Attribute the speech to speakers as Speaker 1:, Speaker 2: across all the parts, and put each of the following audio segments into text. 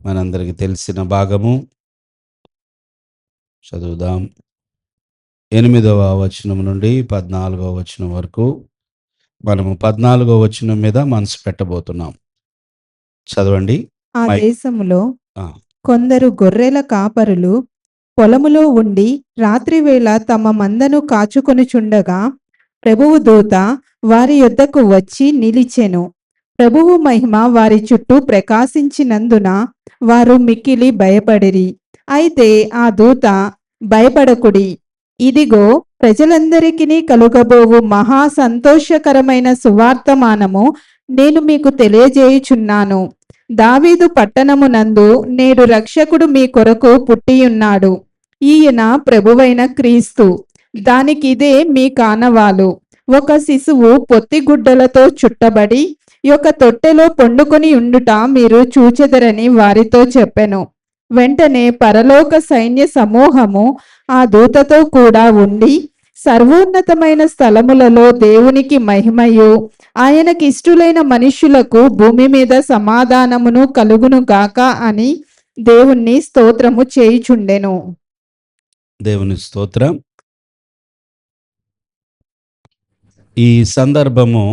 Speaker 1: మనందరికీ తెలిసిన భాగము. చదువుదాం. 8వ వచనం నుండి 14వ వచనం వరకు. మనము 14వ వచనం మీద మనసు పెట్టబోతున్నాం. చదవండి.
Speaker 2: ఆ
Speaker 1: మైక్.
Speaker 2: దేశములో
Speaker 1: ఆ,
Speaker 2: కొందరు గొర్రెల కాపరులు పొలములో ఉండి రాత్రివేళ తమ మందను కాచుకొనుచుండగా ప్రభువు దూత వారి యొద్దకు వచ్చి నిలిచెను. ప్రభువు మహిమ వారి చుట్టూ ప్రకాశించినందున వారు మిక్కిలి భయపడిరి. అయితే ఆ దూత, భయపడకుడి, ఇదిగో ప్రజలందరికీ కలుగబోవు మహా సంతోషకరమైన సువార్తమానము నేను మీకు తెలియజేయుచున్నాను. దావీదు పట్టణమునందు నేడు రక్షకుడు మీ కొరకు పుట్టియున్నాడు. ఈయన ప్రభువైన క్రీస్తు. దానికిదే మీ కానవాలు. ఒక శిశువు పొత్తిగుడ్డలతో చుట్టబడి ఒక తొట్టెలో పండుకొని ఉండుట మీరు చూచెదరని వారితో చెప్పెను. వెంటనే పరలోక సైన్య సమూహము ఆ దూతతో కూడా ఉండి సర్వోన్నతమైన స్థలములలో దేవునికి మహిమయు, ఆయనకి ఇష్టులైన మనుష్యులకు భూమి మీద సమాధానమును కలుగును గాక అని దేవుణ్ణి స్తోత్రము చేయుచుండెను.
Speaker 1: దేవుని స్తోత్రం. ఈ సందర్భము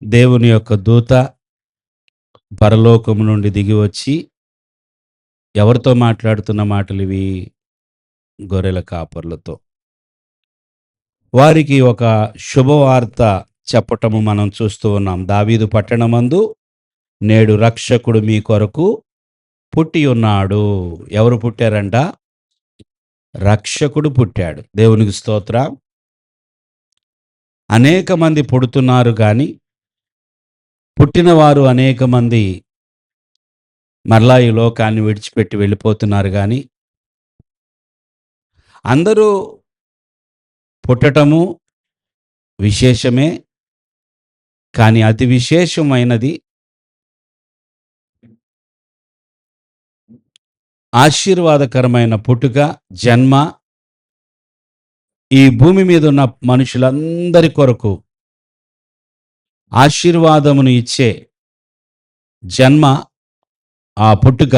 Speaker 1: దేవుని యొక్క దూత పరలోకము నుండి దిగి వచ్చి ఎవరితో మాట్లాడుతున్న మాటలు ఇవి? గొర్రెల కాపర్లతో. వారికి ఒక శుభవార్త చెప్పటము మనం చూస్తూ ఉన్నాం. దావీదు పట్టణమందు నేడు రక్షకుడు మీ కొరకు పుట్టి ఉన్నాడు. ఎవరు పుట్టారంట? రక్షకుడు పుట్టాడు. దేవునికి స్తోత్రం. అనేక మంది పుడుతున్నారు కానీ పుట్టినవారు అనేక మంది మరలా ఈ లోకాన్ని విడిచిపెట్టి వెళ్ళిపోతున్నారు. కానీ అందరూ పుట్టటము విశేషమే, కానీ అతి విశేషమైనది ఆశీర్వాదకరమైన పుట్టుక, జన్మ ఈ భూమి మీద ఉన్న మనుషులందరి కొరకు ఆశీర్వాదమును ఇచ్చే జన్మ, ఆ పుట్టుక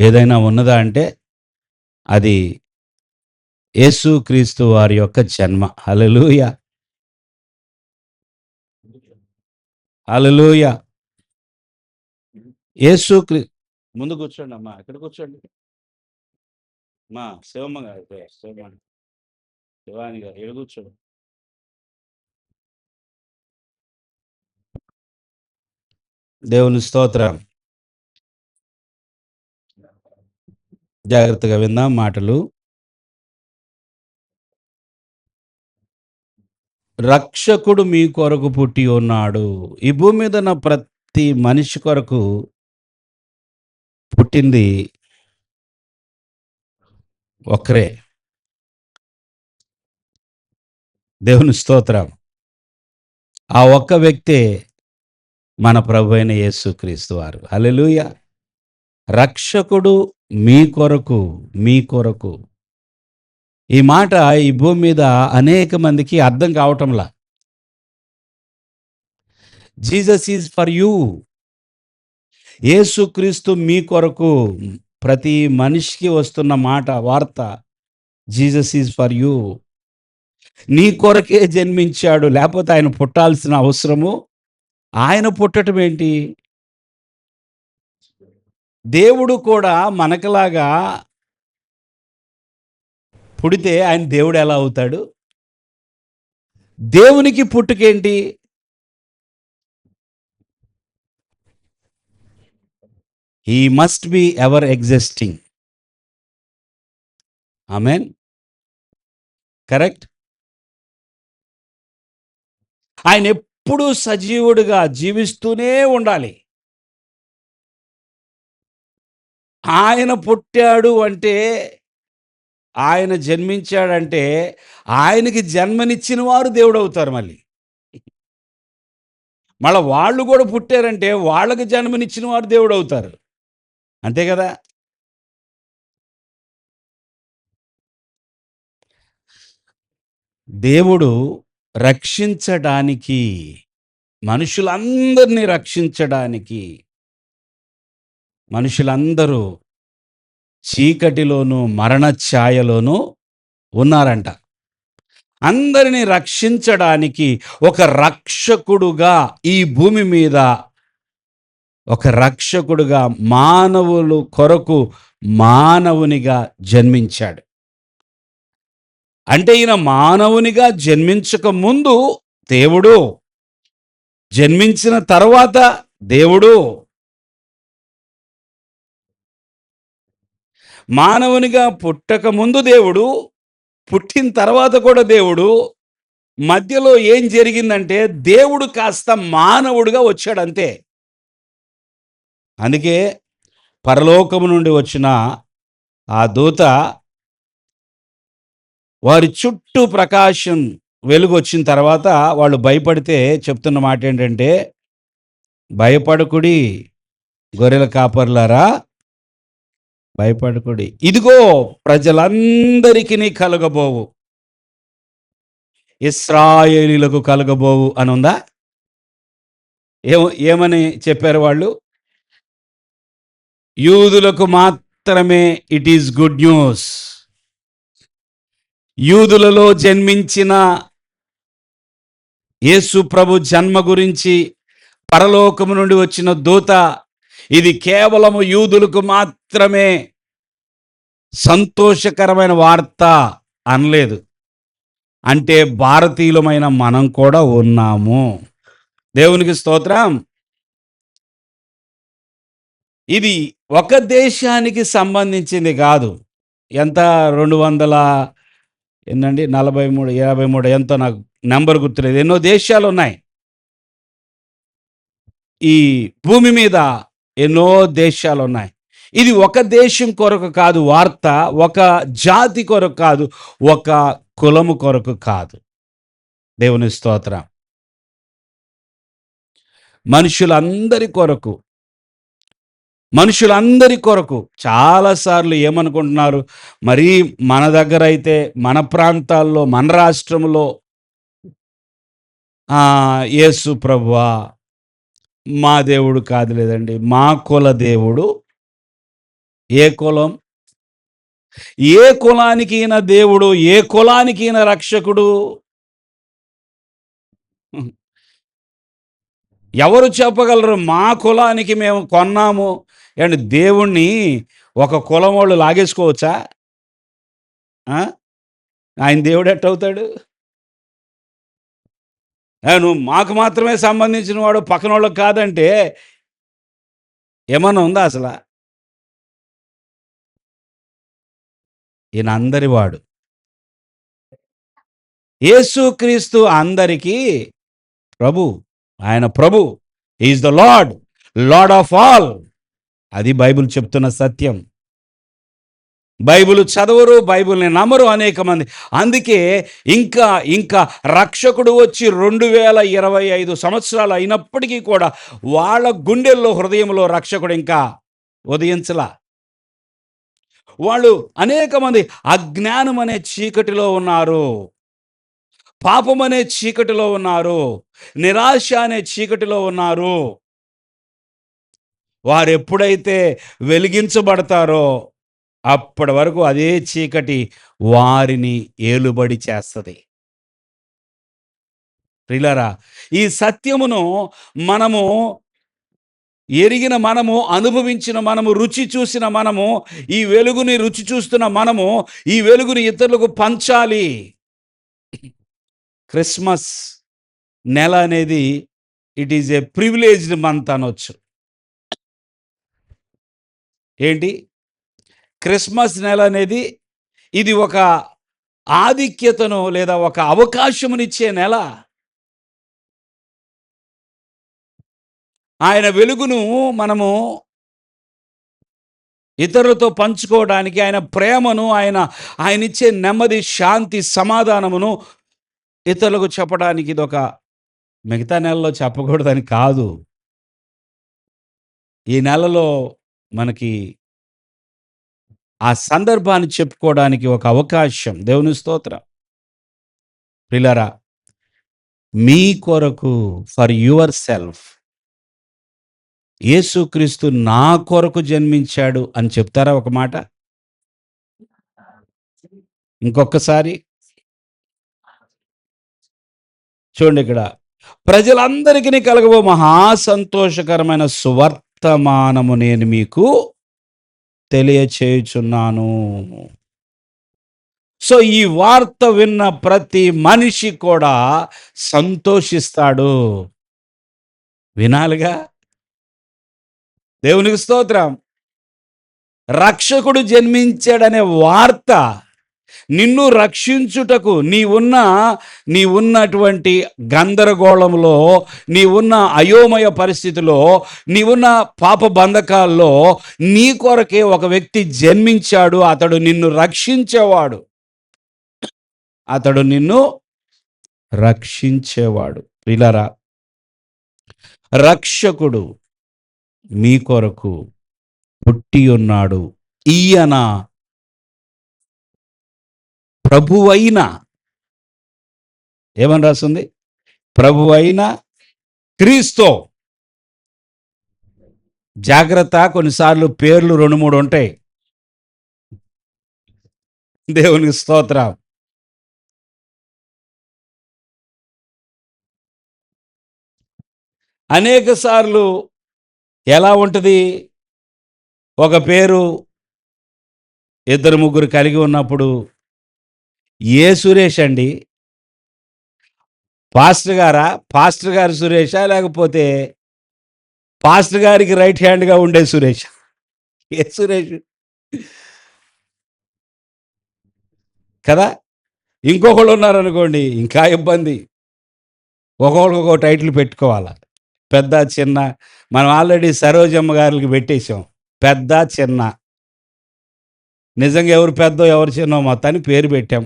Speaker 1: ఏదైనా ఉన్నదా అంటే అది యేసుక్రీస్తు వారి యొక్క జన్మ. హల్లెలూయా, హల్లెలూయా. ముందు కూర్చోండి అమ్మా, ఇక్కడ కూర్చోండి. మా శివమ్మ గారు, శివాని గారు ఇక్కడ కూర్చోండి. దేవుని స్తోత్రం. జాగ్రత్తగా విందాం మాటలు. రక్షకుడు మీ కొరకు పుట్టి ఉన్నాడు. ఈ భూమి మీద ఉన్న ప్రతి మనిషి కొరకు పుట్టింది ఒక్కరే. దేవుని స్తోత్రం. ఆ ఒక్క వ్యక్తే మన ప్రభు అయిన యేసుక్రీస్తు వారు. హల్లెలూయా. రక్షకుడు మీ కొరకు, మీ కొరకు. ఈ మాట ఈ భూమి మీద అనేక మందికి అర్థం కావటంలా. Jesus is for you. యేసుక్రీస్తు మీ కొరకు. ప్రతి మనిషికి వస్తున్న మాట, వార్త, జీసస్ ఈజ్ ఫర్ యూ. నీ కొరకే జన్మించాడు, లేకపోతే ఆయన పుట్టాల్సిన అవసరము, ఆయన పుట్టడం ఏంటి? దేవుడు కూడా మనకులాగా పుడితే ఆయన దేవుడు ఎలా అవుతాడు? దేవునికి పుట్టుకేంటి? He must be ever existing. ఆమేన్. కరెక్ట్. ఆయన ఎప్పుడూ సజీవుడిగా జీవిస్తూనే ఉండాలి. ఆయన పుట్టాడు అంటే, ఆయన జన్మించాడంటే ఆయనకి జన్మనిచ్చిన వారు దేవుడు అవుతారు. మళ్ళీ వాళ్ళు కూడా పుట్టారంటే వాళ్ళకి జన్మనిచ్చిన వారు దేవుడు అవుతారు. అంతే కదా? దేవుడు రక్షించడానికి, మనుషులందరినీ రక్షించడానికి మనుషులందరూ చీకటిలోను మరణ ఛాయలోను ఉన్నారంట. అందరిని రక్షించడానికి ఒక రక్షకుడుగా ఈ భూమి మీద ఒక రక్షకుడుగా మానవులు కొరకు మానవునిగా జన్మించాడు. అంటే ఈయన మానవునిగా జన్మించక ముందు దేవుడు, జన్మించిన తర్వాత దేవుడు, మానవునిగా పుట్టక ముందు దేవుడు, పుట్టిన తర్వాత కూడా దేవుడు. మధ్యలో ఏం జరిగిందంటే దేవుడు కాస్త మానవుడిగా వచ్చాడు అంతే. అందుకే పరలోకము నుండి వచ్చిన ఆ దూత వారి చుట్టూ ప్రకాశం వెలుగు వచ్చిన తర్వాత వాళ్ళు భయపడితే చెప్తున్న మాట ఏంటంటే, భయపడకుడి గొర్రెల కాపర్లారా, భయపడకుడి, ఇదిగో ప్రజలందరికీ కలగబోవు, ఇశ్రాయేలీలకు కలగబోవు అని ఉందా? ఏమని చెప్పారు వాళ్ళు? యూదులకు మాత్రమే ఇట్ ఈస్ గుడ్ న్యూస్. యూదులలో జన్మించిన యేసు ప్రభు జన్మ గురించి పరలోకము నుండి వచ్చిన దూత ఇది కేవలము యూదులకు మాత్రమే సంతోషకరమైన వార్త అనలేదు. అంటే భారతీయులమైన మనం కూడా ఉన్నాము. దేవునికి స్తోత్రం. ఇది ఒక దేశానికి సంబంధించింది కాదు. ఎంత 200 ఎన్నండి 43 53 ఎంతో నాకు నెంబర్ గుర్తులేదు. ఎన్నో దేశాలు ఉన్నాయి ఈ భూమి మీద, ఎన్నో దేశాలు ఉన్నాయి. ఇది ఒక దేశం కొరకు కాదు వార్త, ఒక జాతి కొరకు కాదు, ఒక కులము కొరకు కాదు. దేవుని స్తోత్రం. మనుషులందరి కొరకు, మనుషులందరి కొరకు. చాలాసార్లు ఏమనుకుంటున్నారు, మరి మన దగ్గర అయితే, మన ప్రాంతాల్లో, మన రాష్ట్రంలో యేసు ప్రభువా మా దేవుడు కాదు, లేదండి మా కుల దేవుడు. ఏ కులం? ఏ కులానికి ఈయన దేవుడు? ఏ కులానికి ఈయన రక్షకుడు? ఎవరు చెప్పగలరు మా కులానికి మేము కొన్నాము? అండ్ దేవుణ్ణి ఒక కులం వాళ్ళు లాగేసుకోవచ్చా? ఆయన దేవుడు ఎట్టవుతాడు? నువ్వు మాకు మాత్రమే సంబంధించిన వాడు, పక్కన వాళ్ళకి కాదంటే ఏమన్నా ఉందా అసలు? ఈయన అందరి వాడు. యేసుక్రీస్తు అందరికీ ప్రభు. ఆయన ప్రభు. Is the Lord, Lord of all. అది బైబిల్ చెప్తున్న సత్యం. బైబిల్ చదవరు, బైబిల్ని నమ్మరు అనేక మంది. అందుకే ఇంకా ఇంకా రక్షకుడు వచ్చి 2025 సంవత్సరాలు అయినప్పటికీ కూడా వాళ్ళ గుండెల్లో, హృదయంలో రక్షకుడు ఇంకా ఉదయించలా. వాళ్ళు అనేక మంది అజ్ఞానం అనే చీకటిలో ఉన్నారు, పాపం అనే చీకటిలో ఉన్నారు, నిరాశ అనే చీకటిలో ఉన్నారు. వారు ఎప్పుడైతే వెలిగించబడతారో అప్పటి వరకు అదే చీకటి వారిని ఏలుబడి చేస్తుంది. ప్రియులారా, ఈ సత్యమును మనము ఎరిగిన మనము, అనుభవించిన మనము, రుచి చూసిన మనము, ఈ వెలుగుని రుచి చూస్తున్న మనము ఈ వెలుగుని ఇతరులకు పంచాలి. క్రిస్మస్ నెల అనేది it is a privileged month అనొచ్చు. ఏంటి? క్రిస్మస్ నెల అనేది ఇది ఒక ఆధిక్యతను లేదా ఒక అవకాశమునిచ్చే నెల. ఆయన వెలుగును మనము ఇతరులతో పంచుకోవడానికి, ఆయన ప్రేమను, ఆయన ఇచ్చే నెమ్మది, శాంతి, సమాధానమును ఇతరులకు చెప్పడానికి ఇదొక, మిగతా నెలలో చెప్పకూడదని కాదు, ఈ నెలలో మనకి ఆ సందర్భాన్ని చెప్పుకోవడానికి ఒక అవకాశం. దేవుని స్తోత్రం. ప్రియులారా, మీ కొరకు, ఫర్ యువర్ సెల్ఫ్, యేసుక్రీస్తు నా కొరకు జన్మించాడు అని చెప్తారా ఒక మాట? ఇంకొకసారి చూడండి ఇక్కడ. ప్రజలందరికిని కలగబో మహా సంతోషకరమైన సువర్తమానము నేను మీకు తెలియచేయుచున్నాను. సో ఈ వార్త విన్న ప్రతి మనిషి కూడా సంతోషిస్తాడు. వినాలిగా. దేవునికి స్తోత్రం. రక్షకుడు జన్మించాడనే వార్త నిన్ను రక్షించుటకు నీవున్నటువంటి గందరగోళంలో, నీవున్న అయోమయ పరిస్థితిలో, నీవున్న పాప బంధకాల్లో నీ కొరకే ఒక వ్యక్తి జన్మించాడు. అతడు నిన్ను రక్షించేవాడు. అతడు నిన్ను రక్షించేవాడు. ప్రియులారా, రక్షకుడు మీ కొరకు పుట్టి ఉన్నాడు. ఈయన ప్రభువైన, ఏమని రాస్తుంది? ప్రభువైన క్రీస్తు. జాగ్రత్త, కొన్నిసార్లు పేర్లు 2-3 ఉంటాయి. దేవునికి స్తోత్రం. అనేక సార్లు ఎలా ఉంటుంది? ఒక పేరు 2-3 కలిగి ఉన్నప్పుడు, ఏ సురేష్ అండి? పాస్టర్ గారా? పాస్టర్ గారు సురేషా? లేకపోతే పాస్టర్ గారికి రైట్ హ్యాండ్గా ఉండే సురేష్? ఏ సురేష్ కదా? ఇంకొకళ్ళు ఉన్నారనుకోండి, ఇంకా ఇబ్బంది. ఒక్కొక్కరికి ఒక్కో టైటిల్ పెట్టుకోవాలి. పెద్ద, చిన్న. మనం ఆల్రెడీ సరోజమ్మ గారికి పెట్టేశాం పెద్ద, చిన్న. నిజంగా ఎవరు పెద్దో ఎవరు చిన్నో మొత్తాన్ని పేరు పెట్టాం.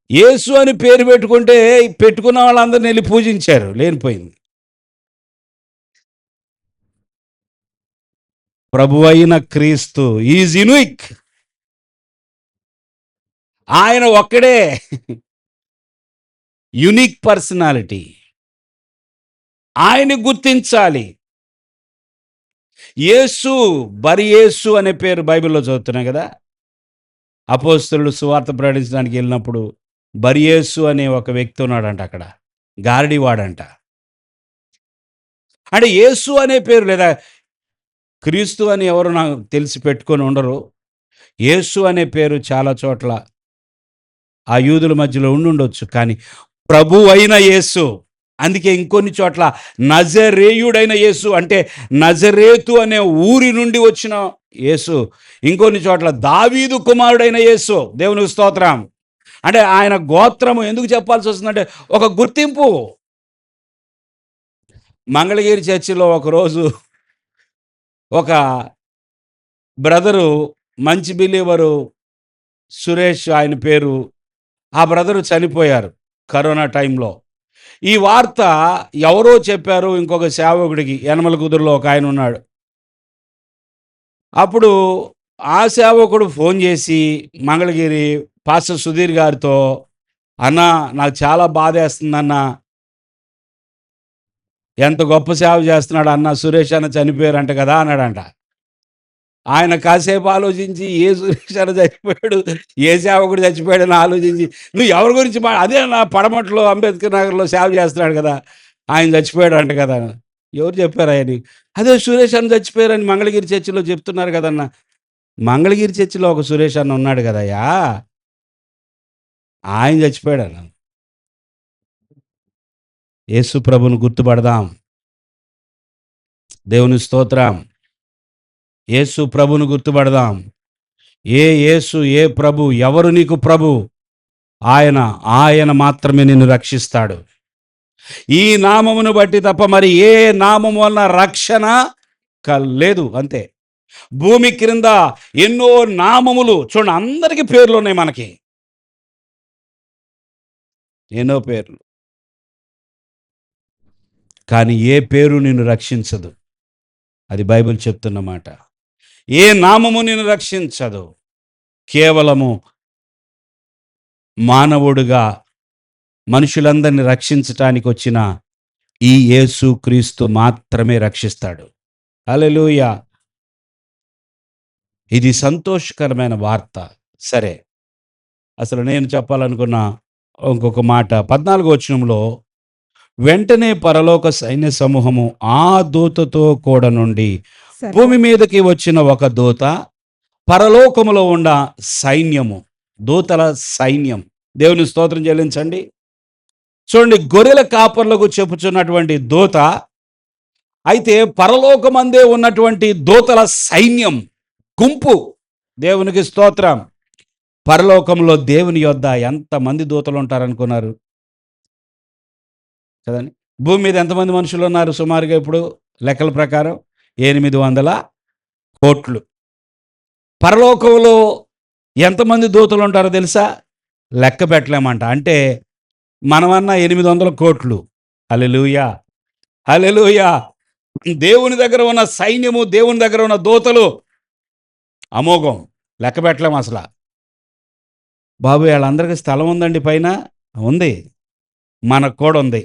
Speaker 1: యేసు అని పేరు పెట్టుకుంటే పెట్టుకున్న వాళ్ళందరిని వెళ్ళి పూజించారు. లేనిపోయింది. ప్రభువైన క్రీస్తు ఈజ్ యూనిక్. ఆయన ఒక్కడే యునిక్ పర్సనాలిటీ. ఆయన గుర్తించాలి. యేసు, బరియేసు అనే పేరు బైబిల్లో చదువుతున్నాం కదా. అపోస్తలులు సువార్త ప్రకటించడానికి వెళ్ళినప్పుడు బరియేసు అనే ఒక వ్యక్తి ఉన్నాడంట అక్కడ, గారడివాడంట. అంటే యేసు అనే పేరు, లేదా క్రీస్తు అని ఎవరు నాకు తెలిసి పెట్టుకొని ఉండరు. యేసు అనే పేరు చాలా చోట్ల ఆ యూదుల మధ్యలో ఉండుండొచ్చు, కానీ ప్రభు అయిన యేసు. అందుకే ఇంకొన్ని చోట్ల నజరేయుడైన యేసు, అంటే నజరేతు అనే ఊరి నుండి వచ్చిన యేసు. ఇంకొన్ని చోట్ల దావీదు కుమారుడైన యేసు. దేవునికి స్తోత్రం. అంటే ఆయన గోత్రము ఎందుకు చెప్పాల్సి వస్తుందంటే ఒక గుర్తింపు. మంగళగిరి చర్చిలో ఒకరోజు ఒక బ్రదరు, మంచి బిలీవరు, సురేష్ ఆయన పేరు, ఆ బ్రదరు చనిపోయారు కరోనా టైంలో. ఈ వార్త ఎవరో చెప్పారు ఇంకొక సేవకుడికి. యనమల కుదురులో ఒక ఆయన ఉన్నాడు. అప్పుడు ఆ సేవకుడు ఫోన్ చేసి మంగళగిరి పాస్టర్ సుధీర్ గారితో, అన్న నాకు చాలా బాధేస్తుందన్న, ఎంత గొప్ప సేవ చేస్తున్నాడు అన్న, సురేష్ అన్న చనిపోయారంట కదా అన్నాడంట. ఆయన కాసేపు ఆలోచించి, ఏ సురేష్ అన్న చచ్చిపోయాడు, ఏ సేవకుడు చచ్చిపోయాడని ఆలోచించి, నువ్వు ఎవరి గురించి అదే నా పడమట్లో అంబేద్కర్ నగర్లో సేవ చేస్తున్నాడు కదా, ఆయన చచ్చిపోయాడు అంట కదా. ఎవరు చెప్పారు ఆయన్ని? అదే సురేష్ అన్న చచ్చిపోయారని మంగళగిరి చర్చిలో చెప్తున్నారు కదన్న. మంగళగిరి చర్చిలో ఒక సురేష్ అన్న ఉన్నాడు కదయ్యా, ఆయన చచ్చిపోయాడు అన్న. యేసు ప్రభును గుర్తుపడదాం. దేవుని స్తోత్రం. యేసు ప్రభును గుర్తుపడదాం. ఏ యేసు, ఏ ప్రభు, ఎవరు నీకు ప్రభు? ఆయన మాత్రమే నిన్ను రక్షిస్తాడు. ఈ నామమును బట్టి తప్ప మరి ఏ నామము వలన రక్షణ లేదు. అంతే. భూమి క్రింద ఎన్నో నామములు, చూడండి, అందరికీ పేర్లు ఉన్నాయి మనకి, ఎన్నో పేర్లు. కానీ ఏ పేరు నిన్ను రక్షించదు. అది బైబిల్ చెప్తున్నమాట. ఏ నామము నిన్ను రక్షించదు. కేవలము మానవుడుగా మనుషులందరినీ రక్షించటానికి వచ్చిన ఈ యేసు క్రీస్తు మాత్రమే రక్షిస్తాడు. హల్లెలూయా! ఇది సంతోషకరమైన వార్త. సరే, అసలు నేను చెప్పాలనుకున్న ఇంకొక మాట 14వ వచనంలో, వెంటనే పరలోక సైన్య సమూహము ఆ దూతతో కూడా నుండి
Speaker 2: సర్వ
Speaker 1: భూమి మీదకి వచ్చిన ఒక దూత, పరలోకములో ఉన్న సైన్యము, దూతల సైన్యం. దేవుని స్తోత్రం చెల్లించండి. చూడండి, గొర్రెల కాపర్లకు చెప్పుచున్నటువంటి దూత, అయితే పరలోకమందే ఉన్నటువంటి దూతల సైన్యం, గుంపు. దేవునికి స్తోత్రం. పరలోకంలో దేవుని యొద్ద ఎంతమంది దూతలు ఉంటారనుకున్నారు కదండి? భూమి మీద ఎంతమంది మనుషులు ఉన్నారు సుమారుగా ఇప్పుడు లెక్కల ప్రకారం? 800 కోట్లు. పరలోకంలో ఎంతమంది దూతలు ఉంటారో తెలుసా? లెక్క పెట్టలేమంట. అంటే మనమన్నా 800 కోట్లు. హల్లెలూయా! హల్లెలూయా! దేవుని దగ్గర ఉన్న సైన్యము, దేవుని దగ్గర ఉన్న దూతలు అమోఘం. లెక్క పెట్టలేం అసలు. బాబు, వాళ్ళందరికీ స్థలం ఉందండి పైన? ఉంది. మనకు కూడా ఉంది.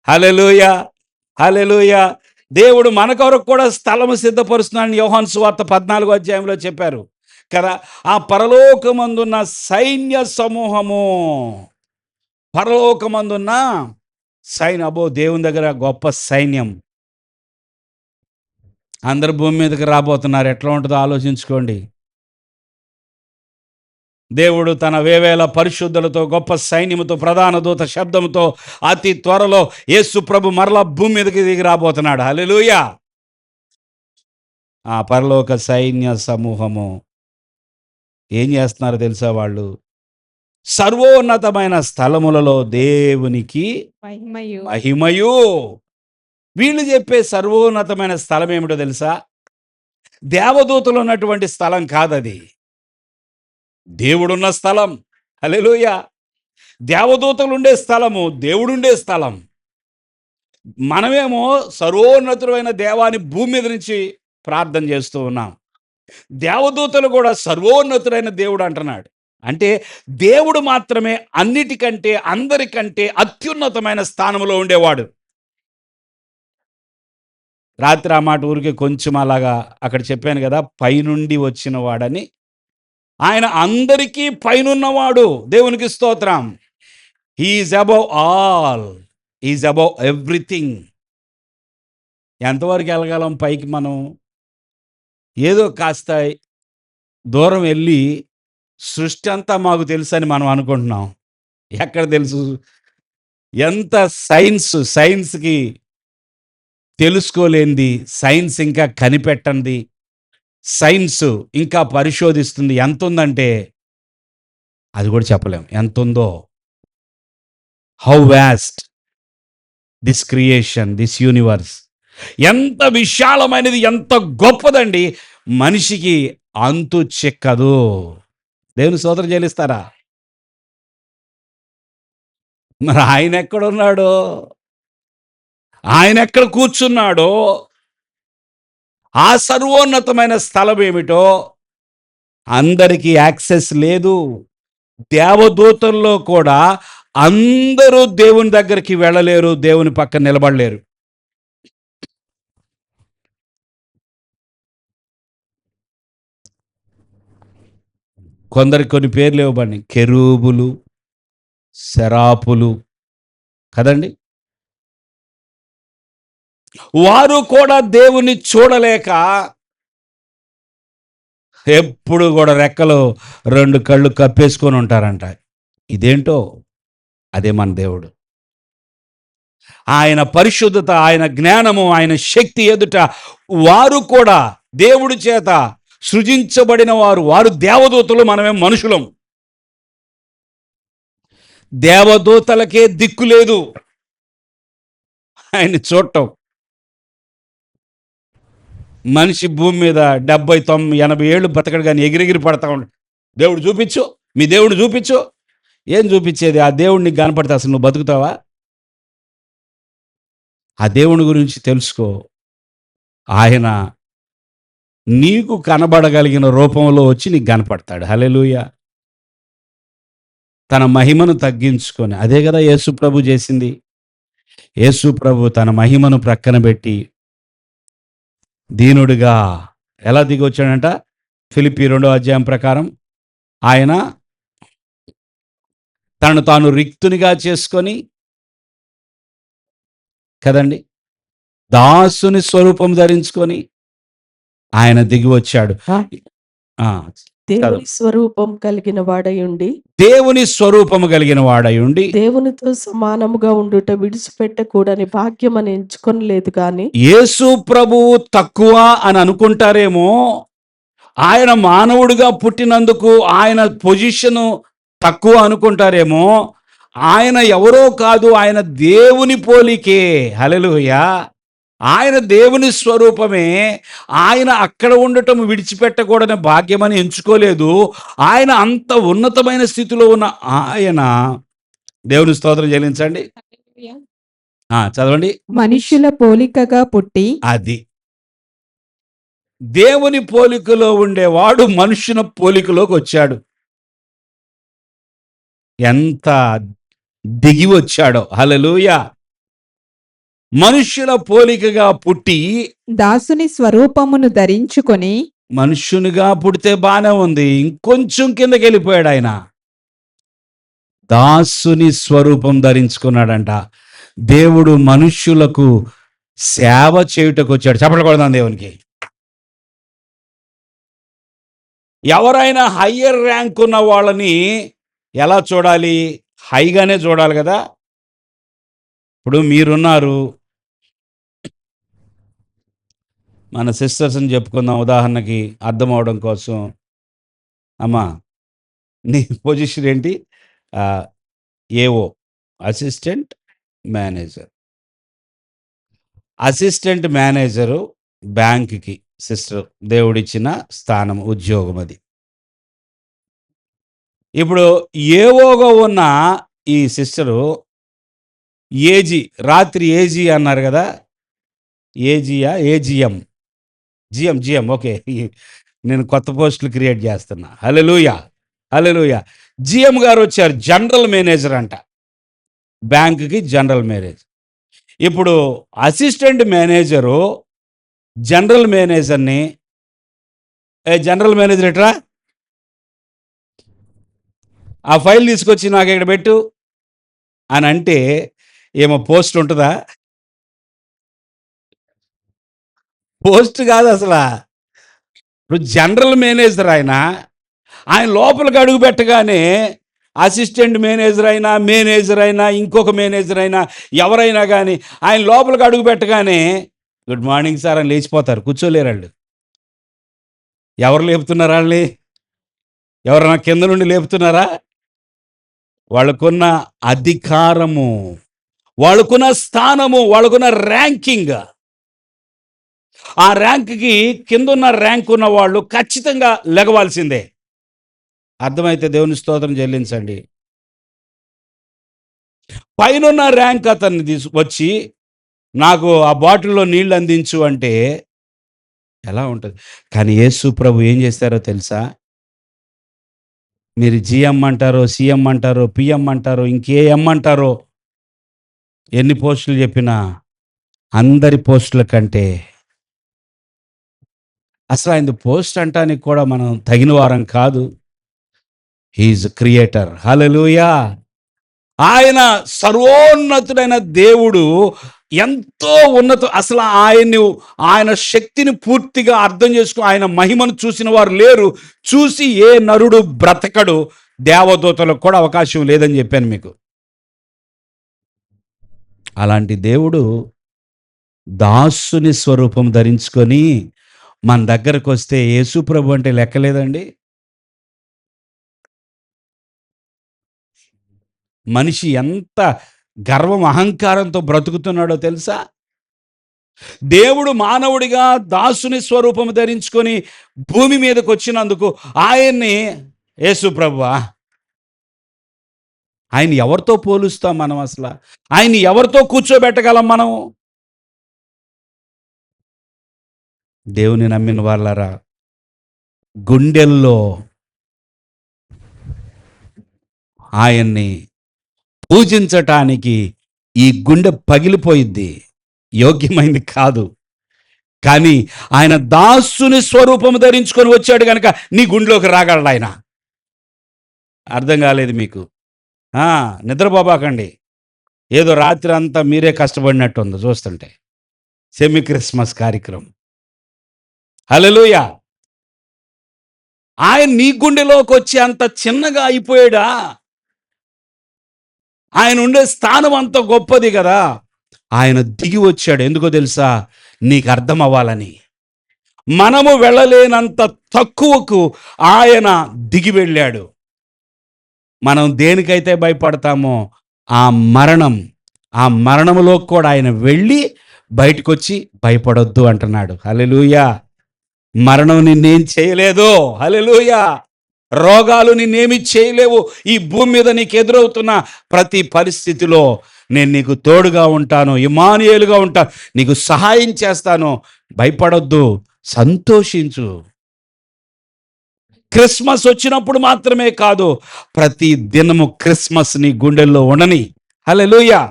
Speaker 1: హల్లెలూయా! హల్లెలూయా! దేవుడు మన కొరకు కూడా స్థలము సిద్ధపరుస్తున్నాడని యోహాను సువార్త 14వ అధ్యాయంలో చెప్పారు కదా. ఆ పరలోకమందున్న సైన్య సమూహము, పరలోకమందున్న అబ్బో, దేవుని దగ్గర గొప్ప సైన్యం. అందరు భూమి మీదకి రాబోతున్నారు. ఎట్లా ఉంటుందో ఆలోచించుకోండి. దేవుడు తన వేవేల పరిశుద్ధులతో, గొప్ప సైన్యముతో, ప్రధాన దూత శబ్దంతో అతి త్వరలో యేసు ప్రభు మరలా భూమి మీదకి దిగి రాబోతున్నాడు. హల్లెలూయా! ఆ పరలోక సైన్య సమూహము ఏం చేస్తున్నారు తెలుసా? వాళ్ళు సర్వోన్నతమైన స్థలములలో దేవునికి
Speaker 2: మహిమయు
Speaker 1: మహిమయు. వీళ్ళు చెప్పే సర్వోన్నతమైన స్థలం ఏమిటో తెలుసా? దేవదూతలు ఉన్నటువంటి స్థలం కాదది. దేవుడున్న స్థలం. హల్లెలూయా! దేవదూతలు ఉండే స్థలము, దేవుడుండే స్థలం. మనమేమో సర్వోన్నతుడైన దేవాన్ని భూమి మీద నుంచి ప్రార్థన చేస్తూ ఉన్నాం. దేవదూతలు కూడా సర్వోన్నతుడైన దేవుడు అంటున్నాడు. అంటే దేవుడు మాత్రమే అన్నిటికంటే, అందరికంటే అత్యున్నతమైన స్థానంలో ఉండేవాడు. రాత్రి ఆ మాట ఊరికే కొంచెం అలాగా అక్కడ చెప్పాను కదా, పైనుండి వచ్చిన వాడని. ఆయన అందరికీ పైనున్నవాడు. దేవునికి స్తోత్రం. He is above all, is above everything. ఎంతవరకు వెళ్ళగలం పైకి మనం? ఏదో కాస్త దూరం వెళ్ళి సృష్టి అంతా మాకు తెలుసని మనం అనుకుంటున్నాం. ఎక్కడ తెలుసు? ఎంత సైన్స్కి తెలుసుకోలేంది, సైన్స్ ఇంకా కనిపెట్టంది, సైన్స్ ఇంకా పరిశోధిస్తుంది ఎంత ఉందంటే అది కూడా చెప్పలేం ఎంత ఉందో. How vast this creation, this universe. ఎంత విశాలమైనది, ఎంత గొప్పదండి. మనిషికి అంతు చిక్కదు. దేవుని స్తోత్రం చెల్లిస్తారా? మరి ఆయన ఎక్కడున్నాడో, ఆయన ఎక్కడ కూర్చున్నాడో, ఆ సర్వోన్నతమైన స్థలం ఏమిటో అందరికీ యాక్సెస్ లేదు. దేవదూతల్లో కూడా అందరూ దేవుని దగ్గరికి వెళ్ళలేరు, దేవుని పక్కన నిలబడలేరు. కొందరికి కొన్ని పేర్లు ఇవ్వబడి, కెరూబులు, సెరాపులు కదండి. వారు కూడా దేవుని చూడలేక ఎప్పుడు కూడా రెక్కలు 2 కళ్ళు కప్పేసుకొని ఉంటారంట. ఇదేంటో, అదే మన దేవుడు. ఆయన పరిశుద్ధత, ఆయన జ్ఞానము, ఆయన శక్తి ఎదుట వారు కూడా దేవుడి చేత సృజించబడిన వారు. వారు దేవదూతలు, మనమే మనుషులం. దేవదూతలకే దిక్కు లేదు ఆయన్ని చూడటం. మనిషి భూమి మీద 70, 90, 80 ఏళ్ళు బతకడు కానీ ఎగిరెగిరి పడతా ఉంటాడు. దేవుడు చూపించు, మీ దేవుడు చూపించు. ఏం చూపించేది? ఆ దేవుడిని కనపడితే అసలు నువ్వు బతుకుతావా? ఆ దేవుని గురించి తెలుసుకో. ఆయన నీకు కనబడగలిగిన రూపంలో వచ్చి నీకు కనపడతాడు. హల్లెలూయా! తన మహిమను తగ్గించుకొని, అదే కదా యేసు ప్రభు చేసింది. యేసు ప్రభు తన మహిమను ప్రక్కన పెట్టి దీనుడిగా ఎలా దిగి వచ్చాడంట? ఫిలిప్పీ 2వ అధ్యాయం ప్రకారం ఆయన తనను తాను రిక్తునిగా చేసుకొని, కదండి, దాసుని స్వరూపం ధరించుకొని ఆయన దిగి వచ్చాడు. ఆ,
Speaker 3: దేవుని స్వరూపం కలిగిన వాడై ఉండి
Speaker 1: దేవుని స్వరూపము కలిగిన వాడై ఉండి
Speaker 3: దేవునితో సమానముగా ఉండుట విడిచిపెట్టకూడని భాగ్యం అని ఎంచుకొనలేదు గాని
Speaker 1: యేసు ప్రభువు తక్కువ అని అనుకుంటారేమో, ఆయన మానవుడిగా పుట్టినందుకు ఆయన పొజిషను తక్కువ అనుకుంటారేమో. ఆయన ఎవరో కాదు, ఆయన దేవుని పోలికే. హల్లెలూయా. ఆయన దేవుని స్వరూపమే. ఆయన అక్కడ ఉండటం విడిచిపెట్టకూడని భాగ్యమని ఎంచుకోలేదు. ఆయన అంత ఉన్నతమైన స్థితిలో ఉన్న ఆయన, దేవుని స్తోత్రం చెల్లించండి. చదవండి.
Speaker 2: మనుష్యుల పోలికగా పుట్టి
Speaker 1: అది దేవుని పోలికలో ఉండేవాడు మనుష్యుని పోలికలోకి వచ్చాడు. ఎంత దిగి వచ్చాడో. హల్లెలూయా. మనుష్యుల పోలికగా పుట్టి
Speaker 2: దాసుని స్వరూపమును ధరించుకొని
Speaker 1: మనుష్యునిగా పుడితే బానే ఉంది, ఇంకొంచెం కిందకి వెళ్ళిపోయాడు ఆయన. దాసుని స్వరూపం ధరించుకున్నాడంట. దేవుడు మనుష్యులకు సేవ చేయుటకు వచ్చాడు. చప్పట్లు కొడదాం దేవునికి. ఎవరైనా హయ్యర్ ర్యాంక్ ఉన్న వాళ్ళని ఎలా చూడాలి? హైగానే చూడాలి కదా. ఇప్పుడు మీరున్నారు, మన సిస్టర్స్ని చెప్పుకుందాం ఉదాహరణకి అర్థం అవడం కోసం. అమ్మా, నీ పొజిషన్ ఏంటి? AO, assistant manager. Assistant manager బ్యాంక్కి సిస్టర్ దేవుడిచ్చిన స్థానం, ఉద్యోగం అది. ఇప్పుడు ఏఓగా ఉన్న ఈ సిస్టరు ఏజీ, రాత్రి ఏజీ అన్నారు కదా, ఏజీయా ఏజిఎం, జిఎం, ఓకే, నేను కొత్త పోస్టులు క్రియేట్ చేస్తున్నా. హల్లెలూయా, హల్లెలూయా. జిఎం గారు వచ్చారు, జనరల్ మేనేజర్ అంట, బ్యాంకుకి జనరల్ మేనేజర్. ఇప్పుడు అసిస్టెంట్ మేనేజరు జనరల్ మేనేజర్ని, జనరల్ మేనేజర్ ఎట్రా, ఆ ఫైల్ తీసుకొచ్చి నాకు ఇక్కడ పెట్టు అని అంటే ఏమో పోస్ట్ ఉంటుందా? పోస్ట్ కాదు అసలు. ఇప్పుడు జనరల్ మేనేజర్ ఆయన లోపలికి అడుగు పెట్టగానే అసిస్టెంట్ మేనేజర్ అయినా ఇంకొక మేనేజర్ అయినా ఎవరైనా కానీ ఆయన లోపలికి అడుగు పెట్టగానే గుడ్ మార్నింగ్ సార్ అని లేచిపోతారు, కూర్చోలేరు వాళ్ళు. ఎవరు లేపుతున్నారు వాళ్ళని? ఎవరైనా కింద నుండి లేపుతున్నారా? వాళ్ళకున్న అధికారము, వాళ్ళకున్న స్థానము, వాళ్ళకున్న ర్యాంకింగ్, ఆ ర్యాంక్కి కిందున్న ర్యాంక్ ఉన్న వాళ్ళు ఖచ్చితంగా లెగవాల్సిందే. అర్థమైతే దేవుని స్తోత్రం చెల్లించండి. పైనున్న ర్యాంక్ అతన్ని తీసుకొచ్చి నాకు ఆ బాటిల్లో నీళ్ళు అందించు అంటే ఎలా ఉంటుంది? కానీ యేసు ప్రభు ఏం చేస్తారో తెలుసా? మీరు జిఎం అంటారో, సిఎం అంటారో, పిఎం అంటారో, ఇంకేం అంటారో, ఎన్ని పోస్టులు చెప్పినా అందరి పోస్టుల కంటే అసలు ఆయన పోస్ట్ అంటానికి కూడా మనం తగిన వారం కాదు. He is creator. హల్లెలూయా. ఆయన సర్వోన్నతుడైన దేవుడు, ఎంతో అసలు ఆయన శక్తిని పూర్తిగా అర్థం చేసుకుని ఆయన మహిమను చూసిన వారు లేరు. చూసి ఏ నరుడు బ్రతకడు. దేవదూతలకు కూడా అవకాశం లేదని చెప్పాను మీకు. అలాంటి దేవుడు దాసుని స్వరూపం ధరించుకొని మన దగ్గరకు వస్తే యేసు ప్రభు అంటే లెక్కలేదండి. మనిషి ఎంత గర్వం, అహంకారంతో బ్రతుకుతున్నాడో తెలుసా? దేవుడు మానవుడిగా దాసుని స్వరూపం ధరించుకొని భూమి మీదకి వచ్చినందుకు ఆయన్ని యేసు ప్రభువా, ఆయన ఎవరితో పోలుస్తాం మనం? అసలు ఆయన ఎవరితో కూర్చోబెట్టగలం మనం? దేవుని నమ్మిన వాళ్ళరా, గుండెల్లో ఆయన్ని పూజించటానికి ఈ గుండె పగిలిపోయిద్ది, యోగ్యమైంది కాదు. కానీ ఆయన దాసుని స్వరూపము ధరించుకొని వచ్చాడు కనుక నీ గుండెలోకి రాగలడు ఆయన. అర్థం కాలేదు మీకు? నిద్రపోబాకండి. ఏదో రాత్రి అంతా మీరే కష్టపడినట్టు ఉంది చూస్తుంటే. సెమీ క్రిస్మస్ కార్యక్రమం. హల్లెలూయా. ఆయన నీ గుండెలోకి వచ్చి అంత చిన్నగా అయిపోయాడా? ఆయన ఉండే స్థానం అంత గొప్పది కదా. ఆయన దిగి వచ్చాడు. ఎందుకో తెలుసా? నీకు అర్థం అవ్వాలని. మనము వెళ్ళలేనంత తక్కువకు ఆయన దిగి వెళ్ళాడు. మనం దేనికైతే భయపడతామో ఆ మరణములో కూడా ఆయన వెళ్ళి బయటకు వచ్చి భయపడొద్దు అంటున్నాడు. హల్లెలూయా. మరణం నిన్నేం చేయలేదు. హల్లెలూయా. రోగాలు నిన్నేమి చేయలేవు. ఈ భూమి మీద నీకు ఎదురవుతున్న ప్రతి పరిస్థితిలో నేను నీకు తోడుగా ఉంటాను, ఇమ్మానుయేలుగా ఉంటాను, నీకు సహాయం చేస్తాను. భయపడొద్దు, సంతోషించు. క్రిస్మస్ వచ్చినప్పుడు మాత్రమే కాదు, ప్రతి దినము క్రిస్మస్ నీ గుండెల్లో ఉండని. హల్లెలూయా.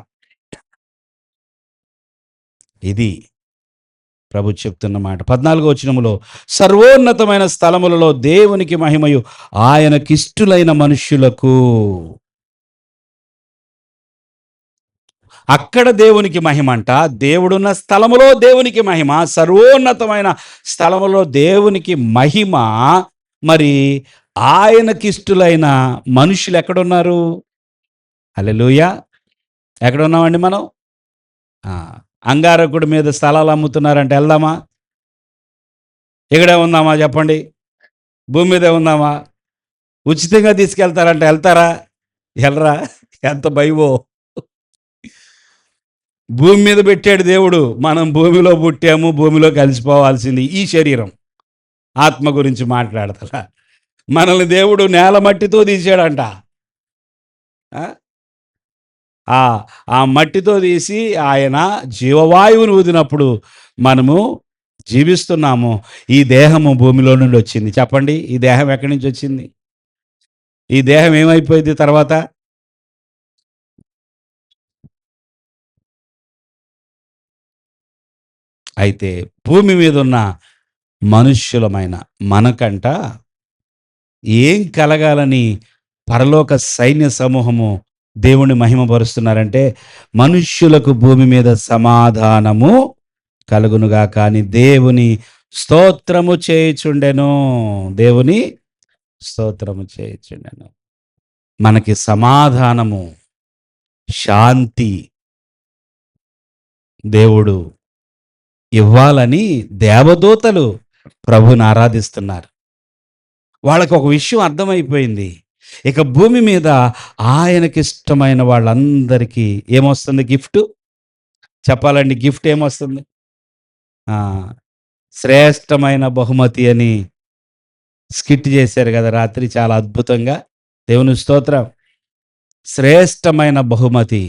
Speaker 1: ఇది ప్రభు చెప్తున్న మాట. 14వ వచనములో, సర్వోన్నతమైన స్థలములలో దేవునికి మహిమయు ఆయనకిష్టులైన మనుష్యులకు. అక్కడ దేవునికి మహిమ అంట. దేవుడున్న స్థలములో దేవునికి మహిమ, సర్వోన్నతమైన స్థలములో దేవునికి మహిమ. మరి ఆయనకిష్టులైన మనుషులు ఎక్కడున్నారు? హల్లెలూయా. ఎక్కడున్నామండి మనం? అంగారకుడి మీద స్థలాలు అమ్ముతున్నారంటే వెళ్దామా? ఇక్కడే ఉందామా చెప్పండి? భూమి మీదే ఉందామా? ఉచితంగా తీసుకెళ్తారంటే వెళ్తారా? వెళ్ళరా? ఎంత భయమో. భూమి మీద పెట్టాడు దేవుడు. మనం భూమిలో పుట్టాము, భూమిలో కలిసిపోవాల్సింది. ఈ శరీరం ఆత్మ గురించి మాట్లాడతారా? మనల్ని దేవుడు నేల మట్టితో తీసాడంట. ఆ మట్టితో తీసి ఆయన జీవవాయువుని ఊదినప్పుడు మనము జీవిస్తున్నాము. ఈ దేహము భూమిలో నుండి వచ్చింది. చెప్పండి, ఈ దేహం ఎక్కడి నుంచి వచ్చింది? ఈ దేహం ఏమైపోయింది తర్వాత? అయితే భూమి మీద ఉన్న మనుష్యులమైన మనకంట ఏం కలగాలని పరలోక సైన్య సమూహము దేవుని మహిమపరుస్తున్నారంటే, మనుష్యులకు భూమి మీద సమాధానము కలుగునుగా కానీ దేవుని స్తోత్రము చేయుచుండెను. దేవుని స్తోత్రము చేయుచుండెను. మనకి సమాధానము, శాంతి దేవుడు ఇవ్వాలని దేవదూతలు ప్రభుని ఆరాధిస్తున్నారు. వాళ్ళకు ఒక విషయం అర్థమైపోయింది. ఇక భూమి మీద ఆయనకిష్టమైన వాళ్ళందరికీ ఏమొస్తుంది? గిఫ్ట్. చెప్పాలండి, గిఫ్ట్ ఏమొస్తుంది? శ్రేష్టమైన బహుమతి అని స్కిట్ చేశారు కదా రాత్రి, చాలా అద్భుతంగా. దేవుని స్తోత్రం. శ్రేష్టమైన బహుమతి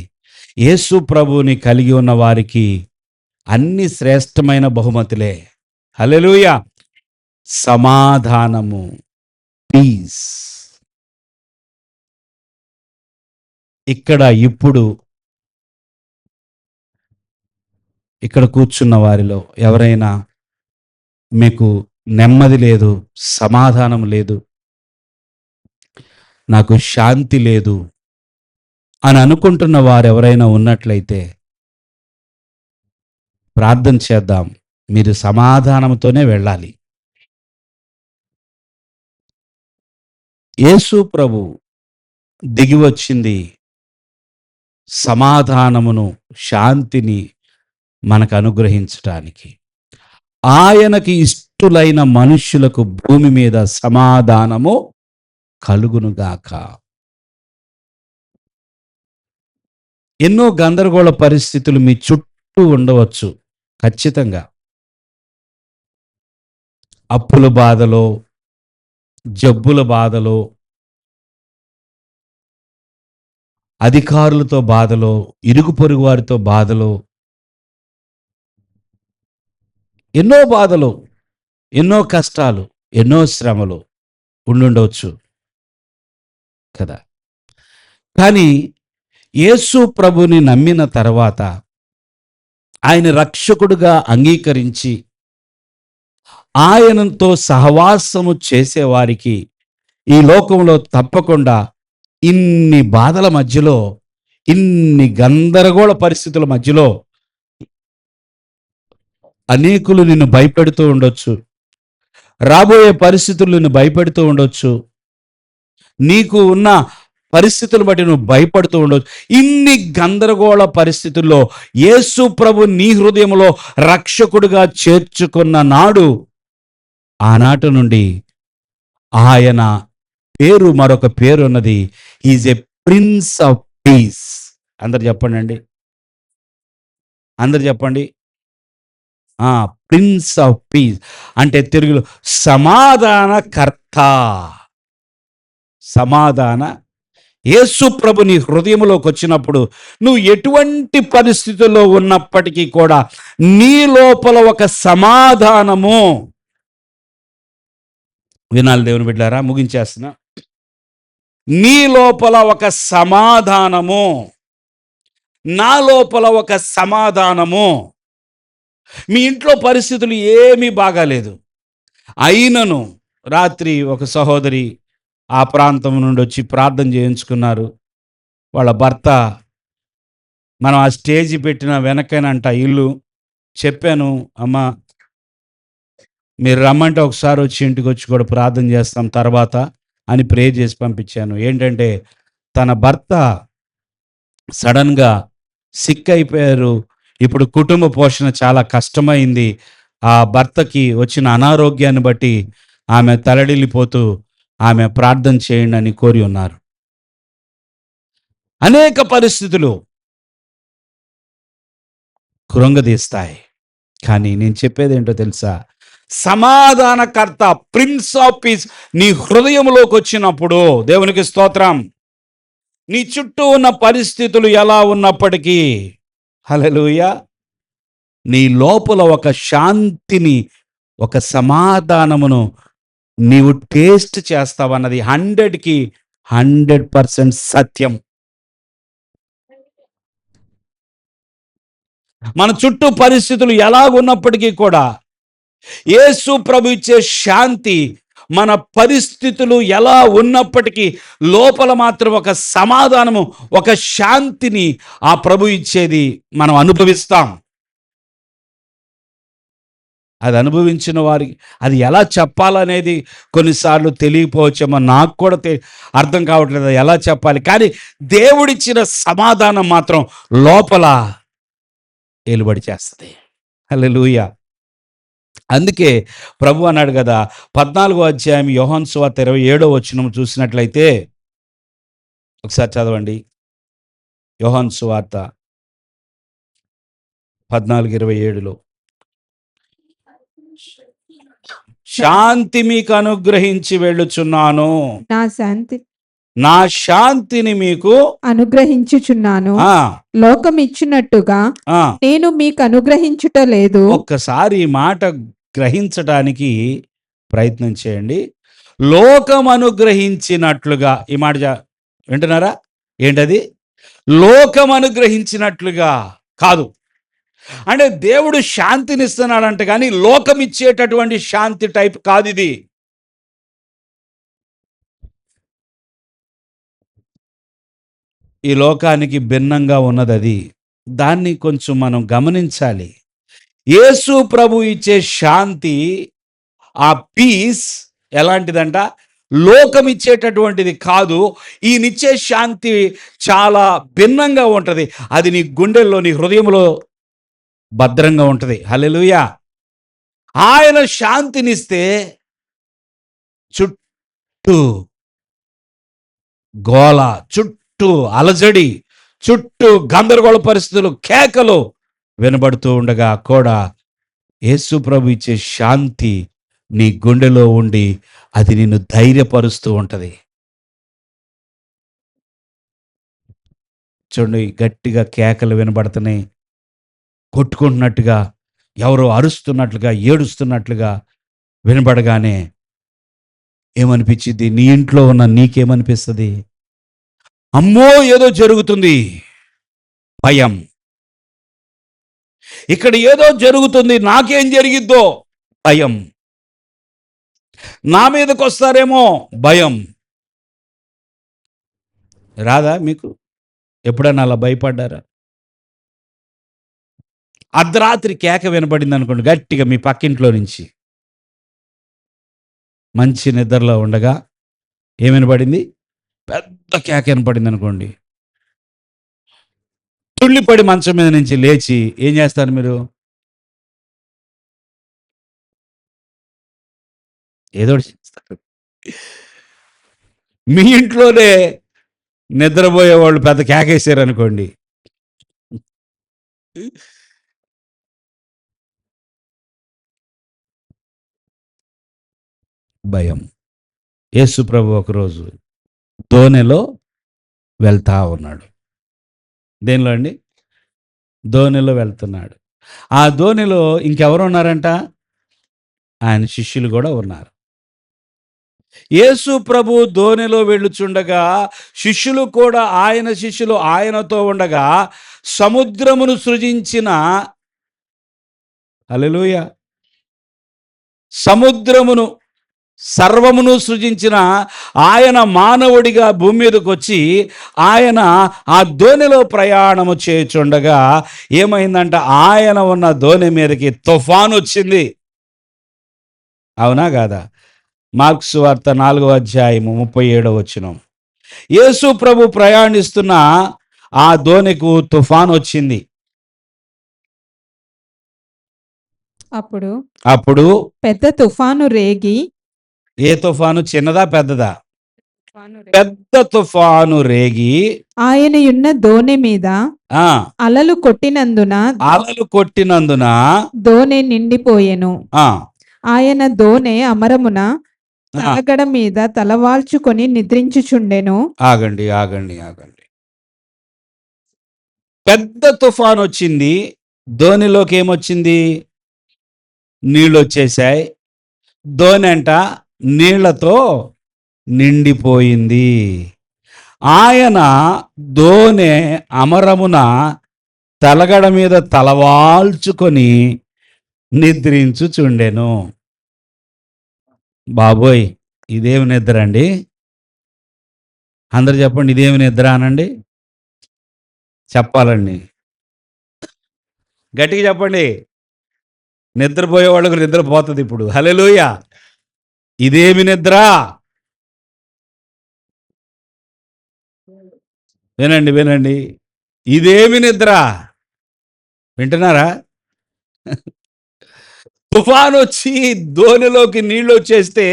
Speaker 1: యేసు ప్రభువుని కలిగి ఉన్న వారికి అన్ని శ్రేష్టమైన బహుమతులే. హల్లెలూయా. సమాధానము, పీస్. ఇక్కడ కూర్చున్న వారిలో ఎవరైనా మీకు నెమ్మది లేదు, సమాధానం లేదు, నాకు శాంతి లేదు అని అనుకుంటున్న వారు ఎవరైనా ఉన్నట్లయితే ప్రార్థన చేద్దాం. మీరు సమాధానంతోనే వెళ్ళాలి. యేసు ప్రభు దిగి వచ్చింది సమాధానమును, శాంతిని మనకు అనుగ్రహించటానికి. ఆయనకి ఇష్టులైన మనుష్యులకు భూమి మీద సమాధానము కలుగునుగాక. ఎన్నో గందరగోళ పరిస్థితులు మీ చుట్టూ ఉండవచ్చు. ఖచ్చితంగా అప్పుల బాధలో, జబ్బుల బాధలో, అధికారులతో బాధలో, ఇరుగు పొరుగు వారితో బాధలో, ఎన్నో బాధలు, ఎన్నో కష్టాలు, ఎన్నో శ్రమలు ఉండుండవచ్చు కదా. కానీ యేసు ప్రభుని నమ్మిన తర్వాత ఆయన రక్షకుడుగా అంగీకరించి ఆయనతో సహవాసము చేసేవారికి ఈ లోకంలో తప్పకుండా ఇన్ని బాధల మధ్యలో, ఇన్ని గందరగోళ పరిస్థితుల మధ్యలో అనేకులు నిన్ను భయపెడుతూ ఉండొచ్చు. రాబోయే పరిస్థితులు నిన్ను భయపెడుతూ ఉండొచ్చు. నీకు ఉన్న పరిస్థితులు బట్టి నువ్వు భయపడుతూ ఉండొచ్చు. ఇన్ని గందరగోళ పరిస్థితుల్లో యేసు ప్రభు నీ హృదయంలో రక్షకుడుగా చేర్చుకున్న నాడు, ఆనాటి నుండి ఆయన పేరు మరొక పేరు ఉన్నది. Is a prince of piece. అందరు చెప్పండి, అందరు చెప్పండి. ప్రిన్స్ ఆఫ్ పీస్ అంటే తెలుగులో సమాధానకర్త. సమాధాన యేసు ప్రభు నీ హృదయంలోకి వచ్చినప్పుడు నువ్వు ఎటువంటి పరిస్థితుల్లో ఉన్నప్పటికీ కూడా నీ లోపల ఒక సమాధానము. వినాలి దేవుని బిడ్డలారా, ముగించేస్తున్నా. నీ లోపల ఒక సమాధానము, నా లోపల ఒక సమాధానము. మీ ఇంట్లో పరిస్థితులు ఏమీ బాగాలేదు, అయినను రాత్రి ఒక సహోదరి ఆ ప్రాంతం నుండి వచ్చి ప్రార్థన చేయించుకున్నారు. వాళ్ళ భర్త, మనం ఆ స్టేజ్ పెట్టిన వెనకనంట ఇల్లు. చెప్పాను, అమ్మ మీరు రమ్మంటే ఒకసారి వచ్చి ఇంటికి వచ్చి కూడా ప్రార్థన చేస్తాం తర్వాత అని ప్రే చేసి పంపించాను. ఏంటంటే తన భర్త సడన్గా సిక్ అయిపోయారు. ఇప్పుడు కుటుంబ పోషణ చాలా కష్టమైంది. ఆ భర్తకి వచ్చిన అనారోగ్యాన్ని బట్టి ఆమె తలడిల్లిపోతూ ఆమె ప్రార్థన చేయండి అని కోరి ఉన్నారు. అనేక పరిస్థితులు కృంగదీస్తాయి. కానీ నేను చెప్పేది ఏంటో తెలుసా? సమాధానకర్త, ప్రిన్స్ ఆఫ్ పీస్ నీ హృదయంలోకి వచ్చినప్పుడు, దేవునికి స్తోత్రం, నీ చుట్టూ ఉన్న పరిస్థితులు ఎలా ఉన్నప్పటికీ, హల్లెలూయా, నీ లోపల ఒక శాంతిని, ఒక సమాధానమును నీవు టేస్ట్ చేస్తావన్నది 100కి 100% సత్యం. మన చుట్టూ పరిస్థితులు ఎలాగున్నప్పటికీ కూడా యేసు ప్రభు ఇచ్చే శాంతి, మన పరిస్థితులు ఎలా ఉన్నప్పటికీ లోపల మాత్రం ఒక సమాధానము, ఒక శాంతిని ఆ ప్రభు ఇచ్చేది మనం అనుభవిస్తాం. అది అనుభవించిన వారికి అది ఎలా చెప్పాలనేది కొన్నిసార్లు తెలియకపోవచ్చేమో, నాకు కూడా అర్థం కావట్లేదు ఎలా చెప్పాలి. కానీ దేవుడిచ్చిన సమాధానం మాత్రం లోపల ఏలుబడి చేస్తుంది. హల్లెలూయా. అందుకే ప్రభు అన్నాడు కదా, 14వ అధ్యాయం యోహాను సువార్త 27వ వచనం చూసినట్లయితే ఒకసారి చదవండి. యోహాను సువార్త 14:27లో, శాంతి మీకు అనుగ్రహించి వెళ్ళుచున్నాను, నా శాంతిని మీకు
Speaker 2: అనుగ్రహించుచున్నాను, లోకం ఇచ్చినట్టుగా నేను మీకు అనుగ్రహించుట లేదు.
Speaker 1: ఒక్కసారి ఈ మాట గ్రహించడానికి ప్రయత్నం చేయండి. లోకం అనుగ్రహించినట్లుగా, ఈ మాట వింటున్నారా? ఏంటది? లోకం అనుగ్రహించినట్లుగా కాదు. అంటే దేవుడు శాంతిని ఇస్తున్నాడంట, కానీ లోకం ఇచ్చేటటువంటి శాంతి టైప్ కాదు ఇది. ఈ లోకానికి భిన్నంగా ఉన్నది అది. దాన్ని కొంచెం మనం గమనించాలి. యేసు ప్రభు ఇచ్చే శాంతి, ఆ పీస్ ఎలాంటిదంట? లోకం ఇచ్చేటటువంటిది కాదు. ఈయనిచ్చే శాంతి చాలా భిన్నంగా ఉంటుంది. అది నీ గుండెల్లో, నీ హృదయంలో భద్రంగా ఉంటుంది. హల్లెలూయా. ఆయన శాంతినిస్తే చుట్టూ గోల, చుట్టూ అలజడి, చుట్టూ గందరగోళ పరిస్థితులు, కేకలు వినబడుతూ ఉండగా కూడా యేసు ప్రభు ఇచ్చే శాంతి నీ గుండెలో ఉండి అది నిన్ను ధైర్యపరుస్తూ ఉంటుంది. చూడండి, గట్టిగా కేకలు వినబడుతున్నాయి, కొట్టుకుంటున్నట్టుగా, ఎవరో అరుస్తున్నట్లుగా, ఏడుస్తున్నట్లుగా వినబడగానే ఏమనిపించింది? నీ ఇంట్లో ఉన్న నీకేమనిపిస్తుంది? అమ్మో ఏదో జరుగుతుంది, భయం. ఇక్కడ ఏదో జరుగుతుంది, నాకేం జరిగిద్దో భయం. నా మీదకి వస్తారేమో భయం. రాదా మీకు? ఎప్పుడన్నా అలా భయపడ్డారా? అర్ధరాత్రి కేక వినపడింది అనుకోండి గట్టిగా మీ పక్కింట్లో నుంచి. మంచి నిద్రలో ఉండగా ఏం వినపడింది? పెద్ద కేక వినపడింది అనుకోండి. తుళ్ళిపడి మంచం మీద నుంచి లేచి ఏం చేస్తారు మీరు? ఏదో ఒకటి చేస్తారు. మీ ఇంట్లోనే నిద్రపోయే వాళ్ళు పెద్ద కేకేసారు అనుకోండి, భయం. యేసు ప్రభు ఒకరోజు దోణిలో వెళ్తా ఉన్నాడు. దేనిలో అండి? దోణిలో వెళ్తున్నాడు. ఆ దోణిలో ఇంకెవరు ఉన్నారంట? ఆయన శిష్యులు కూడా ఉన్నారు. యేసు ప్రభు దోణిలో వెళ్ళుచుండగా శిష్యులు కూడా, ఆయన శిష్యులు ఆయనతో ఉండగా, సముద్రమును సృజించిన, హల్లెలూయా, సముద్రమును సర్వమును సృజించిన ఆయన మానవుడిగా భూమి మీదకి వచ్చి ఆయన ఆ దోణిలో ప్రయాణము చేయుచుండగా ఏమైందంట? ఆయన ఉన్న దోణి మీదకి తుఫాను వచ్చింది. అవునా కాదా? మార్క్స్ వార్త 4వ అధ్యాయము 37వ వచనం. యేసు ప్రభు ప్రయాణిస్తున్న ఆ దోణికు తుఫాను వచ్చింది. అప్పుడు
Speaker 2: పెద్ద తుఫాను రేగి.
Speaker 1: ఏ తుఫాను? చిన్నదా పెద్దదా? పెద్ద తుఫాను రేగి
Speaker 2: ఆయనయున్న దోణి మీద అలలు కొట్టినందున దోణి నిండిపోయెను. ఆయన దోణి అమరమున తలగడ మీద తలవాల్చుకొని నిద్రించుచుండెను.
Speaker 1: ఆగండి. పెద్ద తుఫాను వచ్చింది. దోణిలోకి ఏమొచ్చింది? నీళ్ళు వచ్చేసాయి. దోణి అంట నీళ్లతో నిండిపోయింది. ఆయన దోణి అమరమున తలగడ మీద తలవాల్చుకొని నిద్రించుచుండెను. బాబోయ్, ఇదేమి నిద్ర అండి? అందరు చెప్పండి, ఇదేమి నిద్ర అనండి. చెప్పాలండి, గట్టిగా చెప్పండి. నిద్రపోయే వాళ్ళకు నిద్రపోతుంది ఇప్పుడు. హల్లెలూయా. ఇదేమి నిద్ర? వినండి. ఇదేమి నిద్ర? వింటున్నారా? తుఫాను వచ్చి దోణిలోకి నీళ్ళు వచ్చేస్తే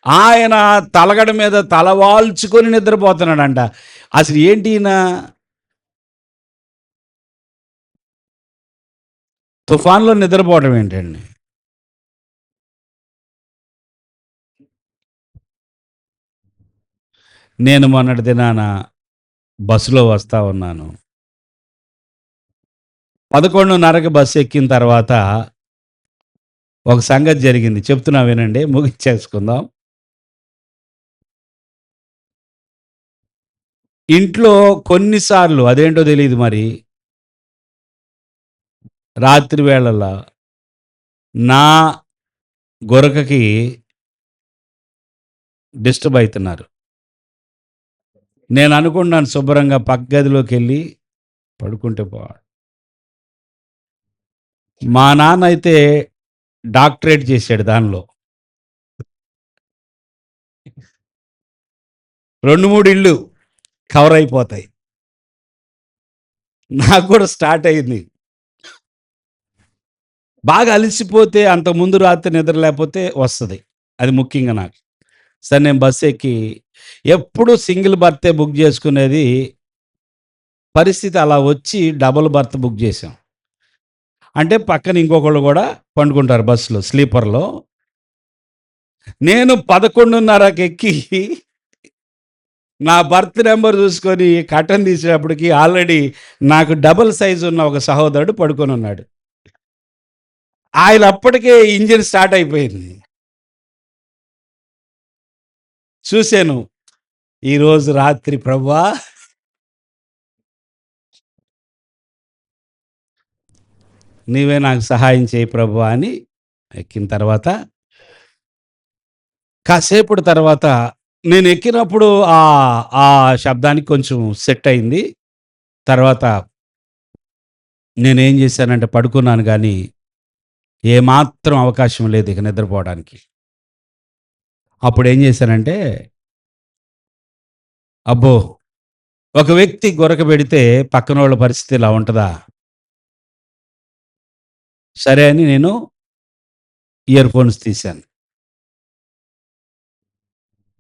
Speaker 1: ఆయన తలగడ మీద తలవాల్చుకొని నిద్రపోతున్నాడంట. అసలు ఏంటి ఈయన? తుఫాన్లో నిద్రపోవడం ఏంటండి? నేను మొన్నటి దినాన బస్సులో వస్తా ఉన్నాను. 11:30కి బస్సు ఎక్కిన తర్వాత ఒక సంగతి జరిగింది, చెప్తున్నా వినండి, ముగించేసుకుందాం. ఇంట్లో కొన్నిసార్లు అదేంటో తెలియదు మరి, రాత్రి వేళల్లో నా గొరకకి డిస్టర్బ్ అవుతున్నారు. నేను అనుకున్నాను శుభ్రంగా పక్క గదిలోకి వెళ్ళి పడుకుంటే పోవాలి. మా నాన్న అయితే డాక్టరేట్ చేశాడు దానిలో. 2-3 ఇళ్ళు కవర్ అయిపోతాయి. నాకు కూడా స్టార్ట్ అయింది. బాగా అలసిపోతే, అంతకుముందు రాత్రి నిద్ర లేకపోతే వస్తుంది, అది ముఖ్యంగా నాకు. సరే, నేను బస్సు ఎక్కి ఎప్పుడు సింగిల్ బర్తే బుక్ చేసుకునేది, పరిస్థితి అలా వచ్చి డబుల్ బర్త్ బుక్ చేసాం. అంటే పక్కన ఇంకొకళ్ళు కూడా పండుకుంటారు బస్సులో, స్లీపర్లో. నేను 11:30కి ఎక్కి నా బర్త్ నెంబర్ చూసుకొని కటన్ తీసేటప్పటికి ఆల్రెడీ నాకు డబుల్ సైజు ఉన్న ఒక సహోదరుడు పడుకొని ఉన్నాడు. ఆయన అప్పటికే ఇంజిన్ స్టార్ట్ అయిపోయింది. చూశాను, ఈరోజు రాత్రి ప్రభువా నీవే నాకు సహాయం చేయి ప్రభు అని ఎక్కిన తర్వాత కాసేపటి తర్వాత నేను ఎక్కినప్పుడు ఆ శబ్దానికి కొంచెం సెట్ అయింది. తర్వాత నేనేం చేశానంటే పడుకున్నాను, కానీ ఏమాత్రం అవకాశం లేదు ఇక నిద్రపోవడానికి. అప్పుడు ఏం చేశానంటే, అబ్బో, ఒక వ్యక్తి గొరక పెడితే పక్కన వాళ్ళ పరిస్థితి ఇలా ఉంటుందా, సరే అని నేను ఇయర్ ఫోన్స్ తీశాను.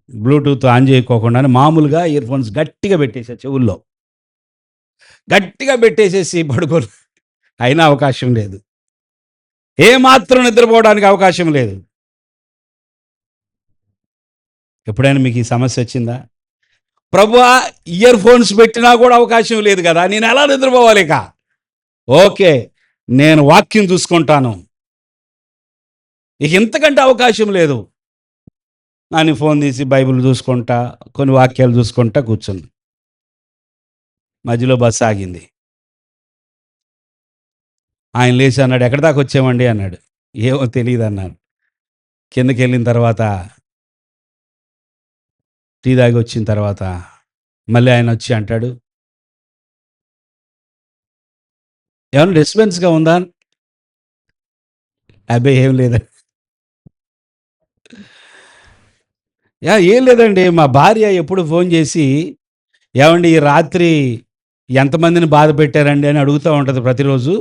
Speaker 1: బ్లూటూత్ ఆన్ చేయకోకుండానే మామూలుగా ఇయర్ ఫోన్స్ గట్టిగా పెట్టేసా, చెవుల్లో గట్టిగా పెట్టేసేసి పడుకోను. అయినా అవకాశం లేదు, ఏమాత్రం నిద్రపోవడానికి అవకాశం లేదు. ఎప్పుడైనా మీకు ఈ సమస్య వచ్చిందా? ప్రభువా, ఇయర్ ఫోన్స్ పెట్టినా కూడా అవకాశం లేదు కదా, నేను ఎలా నిద్రపోవాలి? ఇక ఓకే, నేను వాక్యం చూసుకుంటాను, ఇక ఇంతకంటే అవకాశం లేదు అని ఫోన్ తీసి బైబిల్ చూసుకుంటా, కొన్ని వాక్యాలు చూసుకుంటా కూర్చుంది. మధ్యలో బస్సు ఆగింది. ఆయన లేచి అన్నాడు, ఎక్కడి దాకా వచ్చామండి అన్నాడు. ఏమో తెలియదు అన్నాను. కిందకి వెళ్ళిన తర్వాత టీ తాగి వచ్చిన తర్వాత మళ్ళీ ఆయన వచ్చి అంటాడు, ఏమన్నా డిస్టర్బెన్స్గా ఉందా? అబ్బాయి ఏం లేదండి. ఏం లేదండి, మా భార్య ఎప్పుడు ఫోన్ చేసి ఏమండి ఈ రాత్రి ఎంతమందిని బాధ పెట్టారండి అని అడుగుతూ ఉంటుంది ప్రతిరోజు.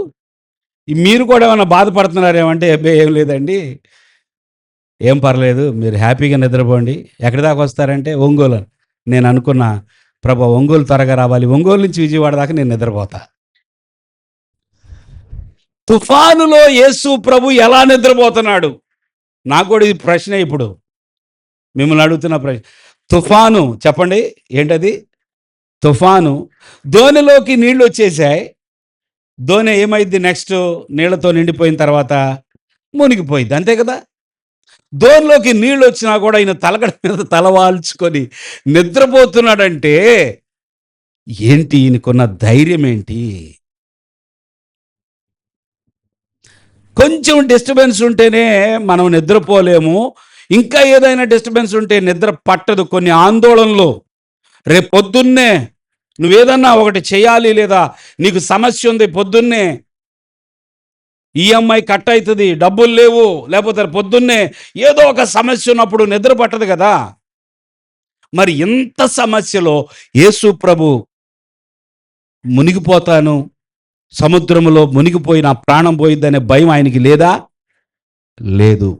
Speaker 1: మీరు కూడా ఏమన్నా బాధపడుతున్నారేమంటే, అబ్బాయి ఏం లేదండి, ఏం పర్లేదు, మీరు హ్యాపీగా నిద్రపోండి. ఎక్కడి దాకా వస్తారంటే ఒంగోలు. నేను అనుకున్నా, ప్రభా ఒంగోలు త్వరగా రావాలి, ఒంగోలు నుంచి విజయవాడ దాకా నేను నిద్రపోతా. తుఫానులో యేసు ప్రభు ఎలా నిద్రపోతున్నాడు? నాకు కూడా ఇది ప్రశ్న. ఇప్పుడు మిమ్మల్ని అడుగుతున్న ప్రశ్న, తుఫాను చెప్పండి ఏంటది? తుఫాను, దోణిలోకి నీళ్లు వచ్చేసాయి. దోణి ఏమైంది? నెక్స్ట్ నీళ్లతో నిండిపోయిన తర్వాత మునిగిపోయింది, అంతే కదా. దోణిలోకి నీళ్ళు వచ్చినా కూడా ఈయన తలగడ మీద తలవాల్చుకొని నిద్రపోతున్నాడంటే ఏంటి? ఈయనకున్న ధైర్యం ఏంటి? కొంచెం డిస్టర్బెన్స్ ఉంటేనే మనం నిద్రపోలేము, ఇంకా ఏదైనా డిస్టర్బెన్స్ ఉంటే నిద్ర పట్టదు. కొన్ని ఆందోళనలు, రేపు పొద్దున్నే నువ్వేదన్నా ఒకటి చేయాలి, లేదా నీకు సమస్య ఉంది, పొద్దున్నే ఈఎంఐ కట్ అవుతుంది, డబ్బులు లేవు, లేకపోతే పొద్దున్నే ఏదో ఒక సమస్య ఉన్నప్పుడు నిద్ర పట్టదు కదా. మరి ఇంత సమస్యలో యేసు ప్రభు మునిగిపోతాను, సముద్రంలో మునిగిపోయి నా ప్రాణం పోయిద్దనే భయం ఆయనకి లేదా? లేదు.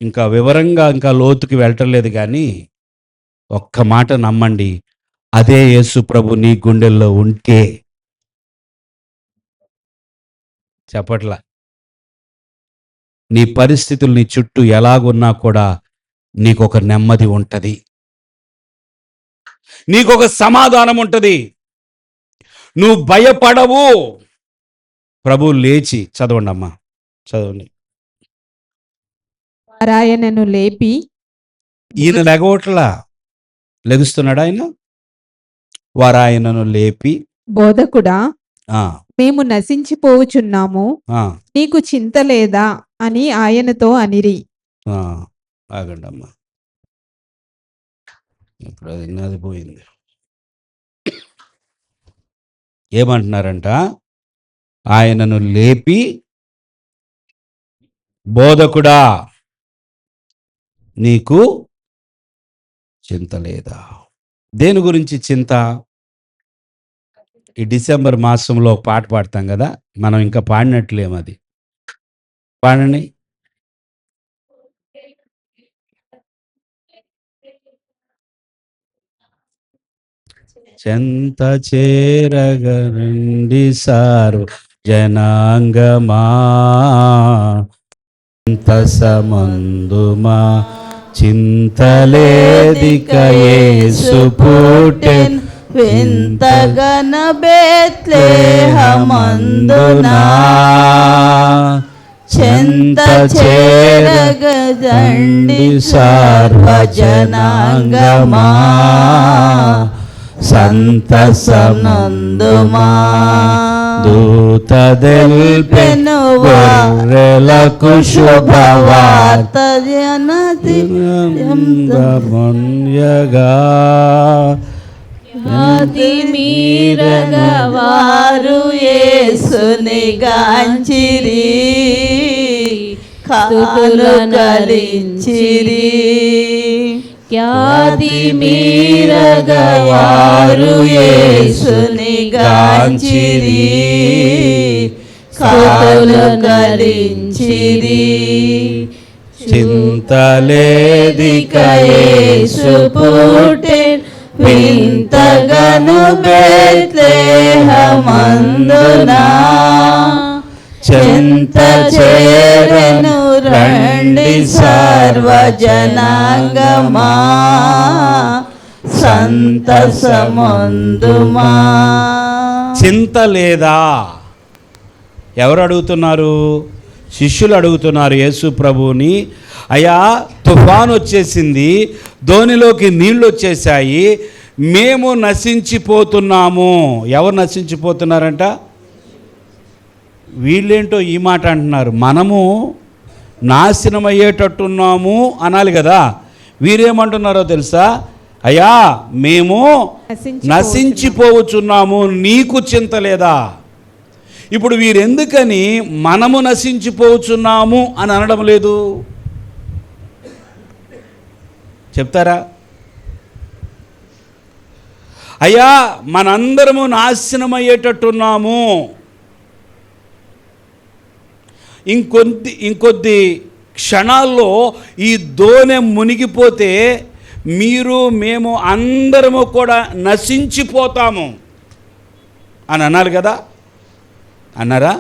Speaker 1: ఇంకా వివరంగా ఇంకా లోతుకి వెళ్ళటం లేదు, కానీ ఒక్క మాట నమ్మండి, అదే యేసు ప్రభు నీ గుండెల్లో ఉంటే, చెప్పట్లా, నీ పరిస్థితులు నీ చుట్టూ ఎలాగున్నా కూడా నీకొక నెమ్మది ఉంటుంది, నీకొక సమాధానం ఉంటుంది, నువ్వు భయపడవు. ప్రభు లేచి చదవండి అమ్మా, చదవండి.
Speaker 2: ఆయనను లేపి,
Speaker 1: ఈయన లెగవట్లా, లెగుస్తున్నాడు ఆయన. వారాయనను లేపి,
Speaker 2: బోధకుడా,
Speaker 1: ఆ
Speaker 2: మేము నశించిపోవుచున్నాము,
Speaker 1: ఆ
Speaker 2: నీకు చింత లేదా అని ఆయనతో అనిరి.
Speaker 1: ఆగండి అమ్మా, ఇప్పుడు అది నాది పోయింది. ఏమంటున్నారంట? ఆయనను లేపి, బోధకుడా నీకు చింత లేదా? దేని గురించి చింత? ఈ డిసెంబర్ మాసంలో ఒక పాట పాడతాం కదా, మనం ఇంకా పాడినట్లేము, అది పాడండి. చెంత చేరగరండి సారు జనాంగమా, చింత సమందుమా చింతలేదిక యేసు పుట్టెన్
Speaker 4: వింతగన బెత్లెహేమందునా, చెంత చేరగదండి సర్వజనాంగమా, సంతసనందుమా
Speaker 1: దూత దెల్పెను గొర్రెలకు శుభవార్త మొన్యగా
Speaker 4: ఆది మీరగా వారు యేసుని గాంచిరి స్తుతులు కలించిరి ఖ్యాతి మీరగా వారు యేసుని గాంచిరి స్తుతులు కలించిరి
Speaker 1: చింతలేదిక
Speaker 4: యేసు పుట్టెను వింతగను బెత్లెహేమందునా చెంత చేరెను రండి సర్వజనాంగమా సంతసమందుమా.
Speaker 1: చింత లేదా? ఎవరు అడుగుతున్నారు? శిష్యులు అడుగుతున్నారు యేసు ప్రభువుని. అయ్యా, తుఫాను వచ్చేసింది, ధోనిలోకి నీళ్ళు వచ్చేసాయి, మేము నశించిపోతున్నాము. ఎవరు నశించిపోతున్నారంట? వీళ్ళేంటో ఈ మాట అంటున్నారు. మనము నాశనం అయ్యేటట్టున్నాము అనాలి కదా. వీరేమంటున్నారో తెలుసా? అయ్యా, మేము నశించిపోవచ్చున్నాము, నీకు చింత లేదా? ఇప్పుడు వీరెందుకని మనము నశించిపోవచ్చున్నాము అని అనడం లేదు? చెప్తారా? అయ్యా, మనందరము నాశనమయ్యేటట్టున్నాము, ఇంకొద్ది క్షణాల్లో ఈ దోణె మునిగిపోతే మీరు మేము అందరము కూడా నశించిపోతాము అని అన్నారు కదా. అన్నారా?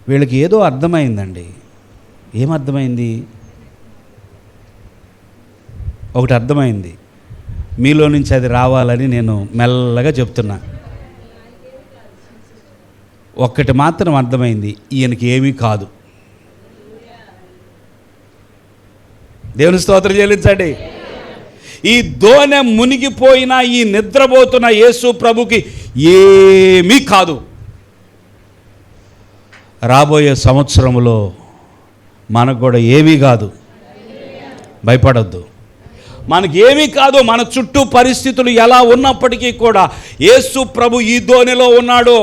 Speaker 1: వీళ్ళకి ఏదో అర్థమైందండి. ఏమర్థమైంది? ఒకటి అర్థమైంది, మీలో నుంచి అది రావాలని నేను మెల్లగా చెప్తున్నా. ఒక్కటి మాత్రం అర్థమైంది, ఈయనకి ఏమీ కాదు. దేవుని స్తోత్రం చెల్లించండి. ఈ దోణె మునిగిపోయిన ఈ నిద్రపోతున్న యేసు ప్రభుకి ఏమీ కాదు. రాబోయే సంవత్సరంలో మనకు కూడా ఏమీ కాదు. భయపడొద్దు. మనకి ఏమీ కాదు. మన చుట్టూ పరిస్థితులు ఎలా ఉన్నప్పటికీ కూడా యేసు ప్రభు ఈ దోణిలో ఉన్నాడు,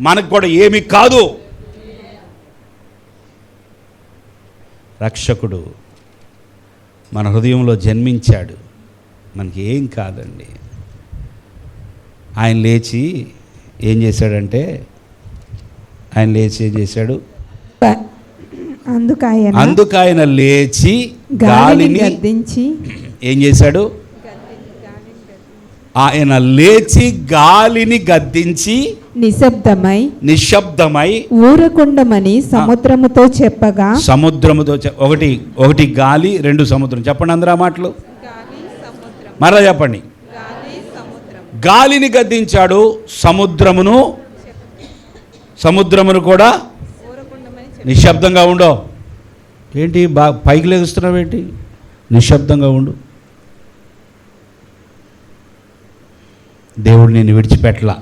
Speaker 1: మనకు కూడా ఏమీ కాదు. రక్షకుడు మన హృదయంలో జన్మించాడు, మనకి ఏం కాదండి. ఆయన లేచి ఏం చేశాడంటే, ఏం చేశాడు? అందుకు ఆయన లేచి గాలిని
Speaker 2: గద్దించి
Speaker 1: ఏం చేశాడు? ఆయన లేచి గాలిని గద్దించి నిశ్శబ్దమై
Speaker 2: ఊరకుండమని సముద్రముతో చెప్పగా,
Speaker 1: సముద్రముతో ఒకటి గాలి, రెండు సముద్రం. చెప్పండి అందరూ ఆ మాటలు మరలా చెప్పండి. గాలిని గద్దించాడు, సముద్రమును కూడా నిశ్శబ్దంగా ఉండో. ఏంటి పైకి లేగుస్తున్నావు ఏంటి? నిశ్శబ్దంగా ఉండు. దేవుడు నిన్ను విడిచిపెట్టలా.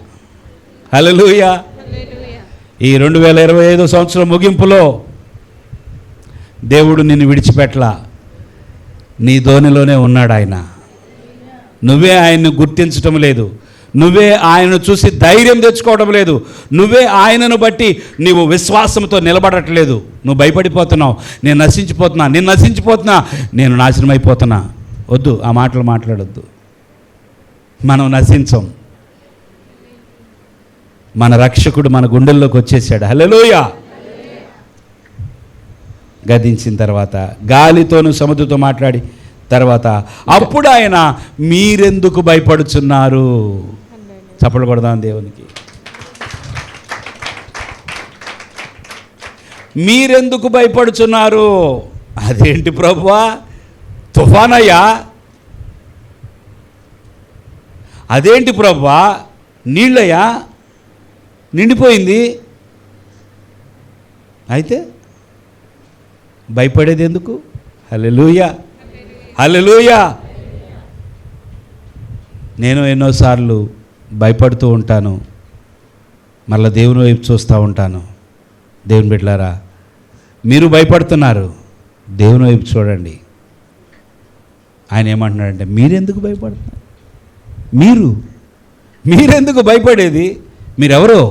Speaker 1: హల్లెలూయా. ఈ 2025 సంవత్సరం ముగింపులో దేవుడు నిన్ను విడిచిపెట్టలా. నీ దోణిలోనే ఉన్నాడు ఆయన. నువ్వే ఆయన్ను గుర్తించటం లేదు, నువ్వే ఆయనను చూసి ధైర్యం తెచ్చుకోవడం లేదు, నువ్వే ఆయనను బట్టి నీవు విశ్వాసంతో నిలబడట్లేదు. నువ్వు భయపడిపోతున్నావు, నేను నశించిపోతున్నా, నేను నాశనం అయిపోతున్నా. వద్దు, ఆ మాటలు మాట్లాడొద్దు. మనం నశించం. మన రక్షకుడు మన గుండెల్లోకి వచ్చేసాడు. హల్లెలూయా. గద్దించిన తర్వాత గాలితోనూ సముద్రంతో మాట్లాడి తర్వాత అప్పుడు ఆయన మీరెందుకు భయపడుచున్నారు? చప్పట్లు కొడదాం దేవునికి. మీరెందుకు భయపడుచున్నారు? అదేంటి ప్రభువా, తుఫానయ్యా? అదేంటి ప్రభువా, నీళ్ళయ్యా, నిండిపోయింది. అయితే భయపడేది ఎందుకు? హల్లెలూయా, హల్లెలూయా. నేను ఎన్నోసార్లు భయపడుతూ ఉంటాను, మళ్ళీ దేవుని వైపు చూస్తూ ఉంటాను. దేవుని బిడ్డలారా, మీరు భయపడుతున్నారు, దేవుని వైపు చూడండి. ఆయన ఏమంటున్నాడంటే, మీరెందుకు భయపడుతున్నారు? మీరెందుకు భయపడేది? మీరెవరో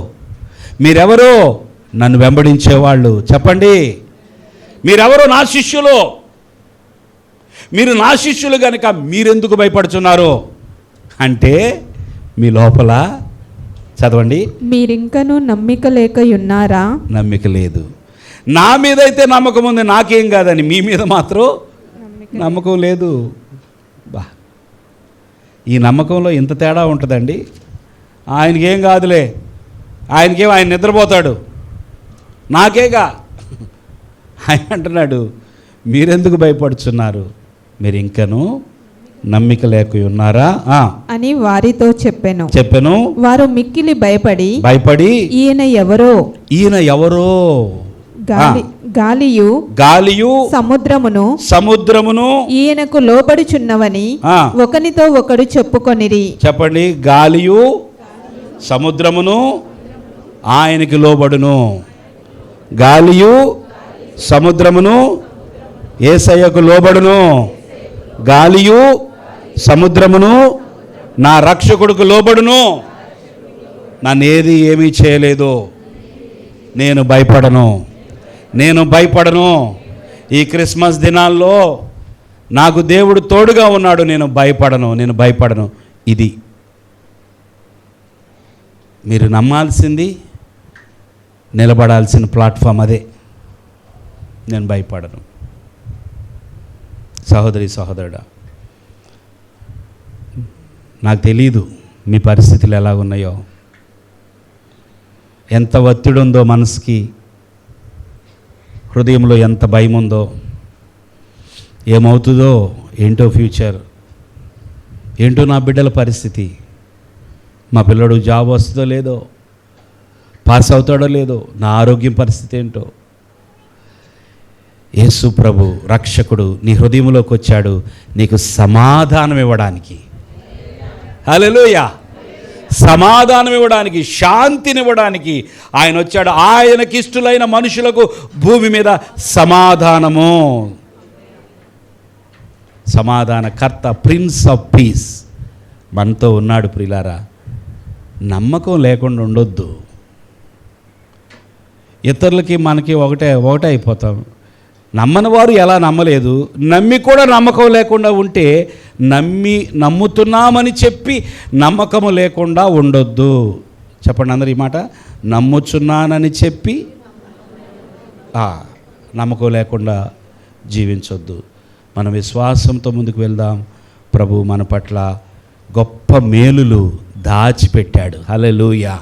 Speaker 1: నన్ను వెంబడించేవాళ్ళు. చెప్పండి, మీరెవరో నా శిష్యులు. మీరు నా శిష్యులు కనుక మీరెందుకు భయపడుతున్నారు అంటే, మీ లోపల చదవండి,
Speaker 2: మీరింకనూ నమ్మిక లేక ఉన్నారా?
Speaker 1: నమ్మిక లేదు. నా మీద అయితే నమ్మకం ఉంది, నాకేం కాదని. మీ మీద మాత్రం నమ్మకం లేదు. బా, ఈ నమ్మకంలో ఇంత తేడా ఉంటుందండి. ఆయనకేం కాదులే, ఆయన నిద్రపోతాడు, నాకేగా. ఆయన అంటున్నాడు, మీరెందుకు భయపడుతున్నారు? మీరు ఇంకనూ నమ్మిక లేక ఉన్నారా
Speaker 2: అని వారితో చెప్పెను. వారు మిక్కిలి భయపడి ఈయన ఎవరో గాలియు సముద్రమును ఈయనకు లోబడుచున్నవని ఒకనితో ఒకడు చెప్పుకొనిరి.
Speaker 1: చెప్పండి, గాలియు సముద్రమును ఆయనకి లోబడును. గాలియు సముద్రమును యేసయ్యకు లోబడును. గాలియు సముద్రమును నా రక్షకుడికి లోబడును. నన్ను ఏమీ చేయలేదు. నేను భయపడను. ఈ క్రిస్మస్ దినాల్లో నాకు దేవుడు తోడుగా ఉన్నాడు. నేను భయపడను. ఇది మీరు నమ్మాల్సింది, నిలబడాల్సిన ప్లాట్ఫామ్ అదే. నేను భయపడను. సహోదరి సహోదరుడా, నాకు తెలీదు మీ పరిస్థితులు ఎలా ఉన్నాయో, ఎంత ఒత్తిడి ఉందో మనసుకి, హృదయంలో ఎంత భయం ఉందో, ఏమవుతుందో ఏంటో ఫ్యూచర్, ఏంటో నా బిడ్డల పరిస్థితి, మా పిల్లడు జాబ్ వస్తుందో లేదో, పాస్ అవుతాడో లేదో, నా ఆరోగ్యం పరిస్థితి ఏంటో. యేసు ప్రభు రక్షకుడు నీ హృదయంలోకి వచ్చాడు నీకు సమాధానం ఇవ్వడానికి. హల్లెలూయా. సమాధానం ఇవ్వడానికి, శాంతినివ్వడానికి ఆయన వచ్చాడు. ఆయనకిష్టులైన మనుషులకు భూమి మీద సమాధానకర్త, ప్రిన్స్ ఆఫ్ పీస్ మనతో ఉన్నాడు. ప్రియులారా, నమ్మకం లేకుండా ఉండొద్దు. ఇతరులకి మనకి ఒకటే అయిపోతాం. నమ్మని వారు ఎలా నమ్మలేదు, నమ్మి కూడా నమ్మకం లేకుండా ఉంటే, నమ్ముతున్నామని చెప్పి నమ్మకము లేకుండా ఉండొద్దు. చెప్పండి అందరు ఈ మాట. నమ్ముచున్నానని చెప్పి నమ్మకం లేకుండా జీవించొద్దు. మన విశ్వాసంతో ముందుకు వెళ్దాం. ప్రభు మన పట్ల గొప్ప మేలులు దాచిపెట్టాడు. హల్లెలూయా.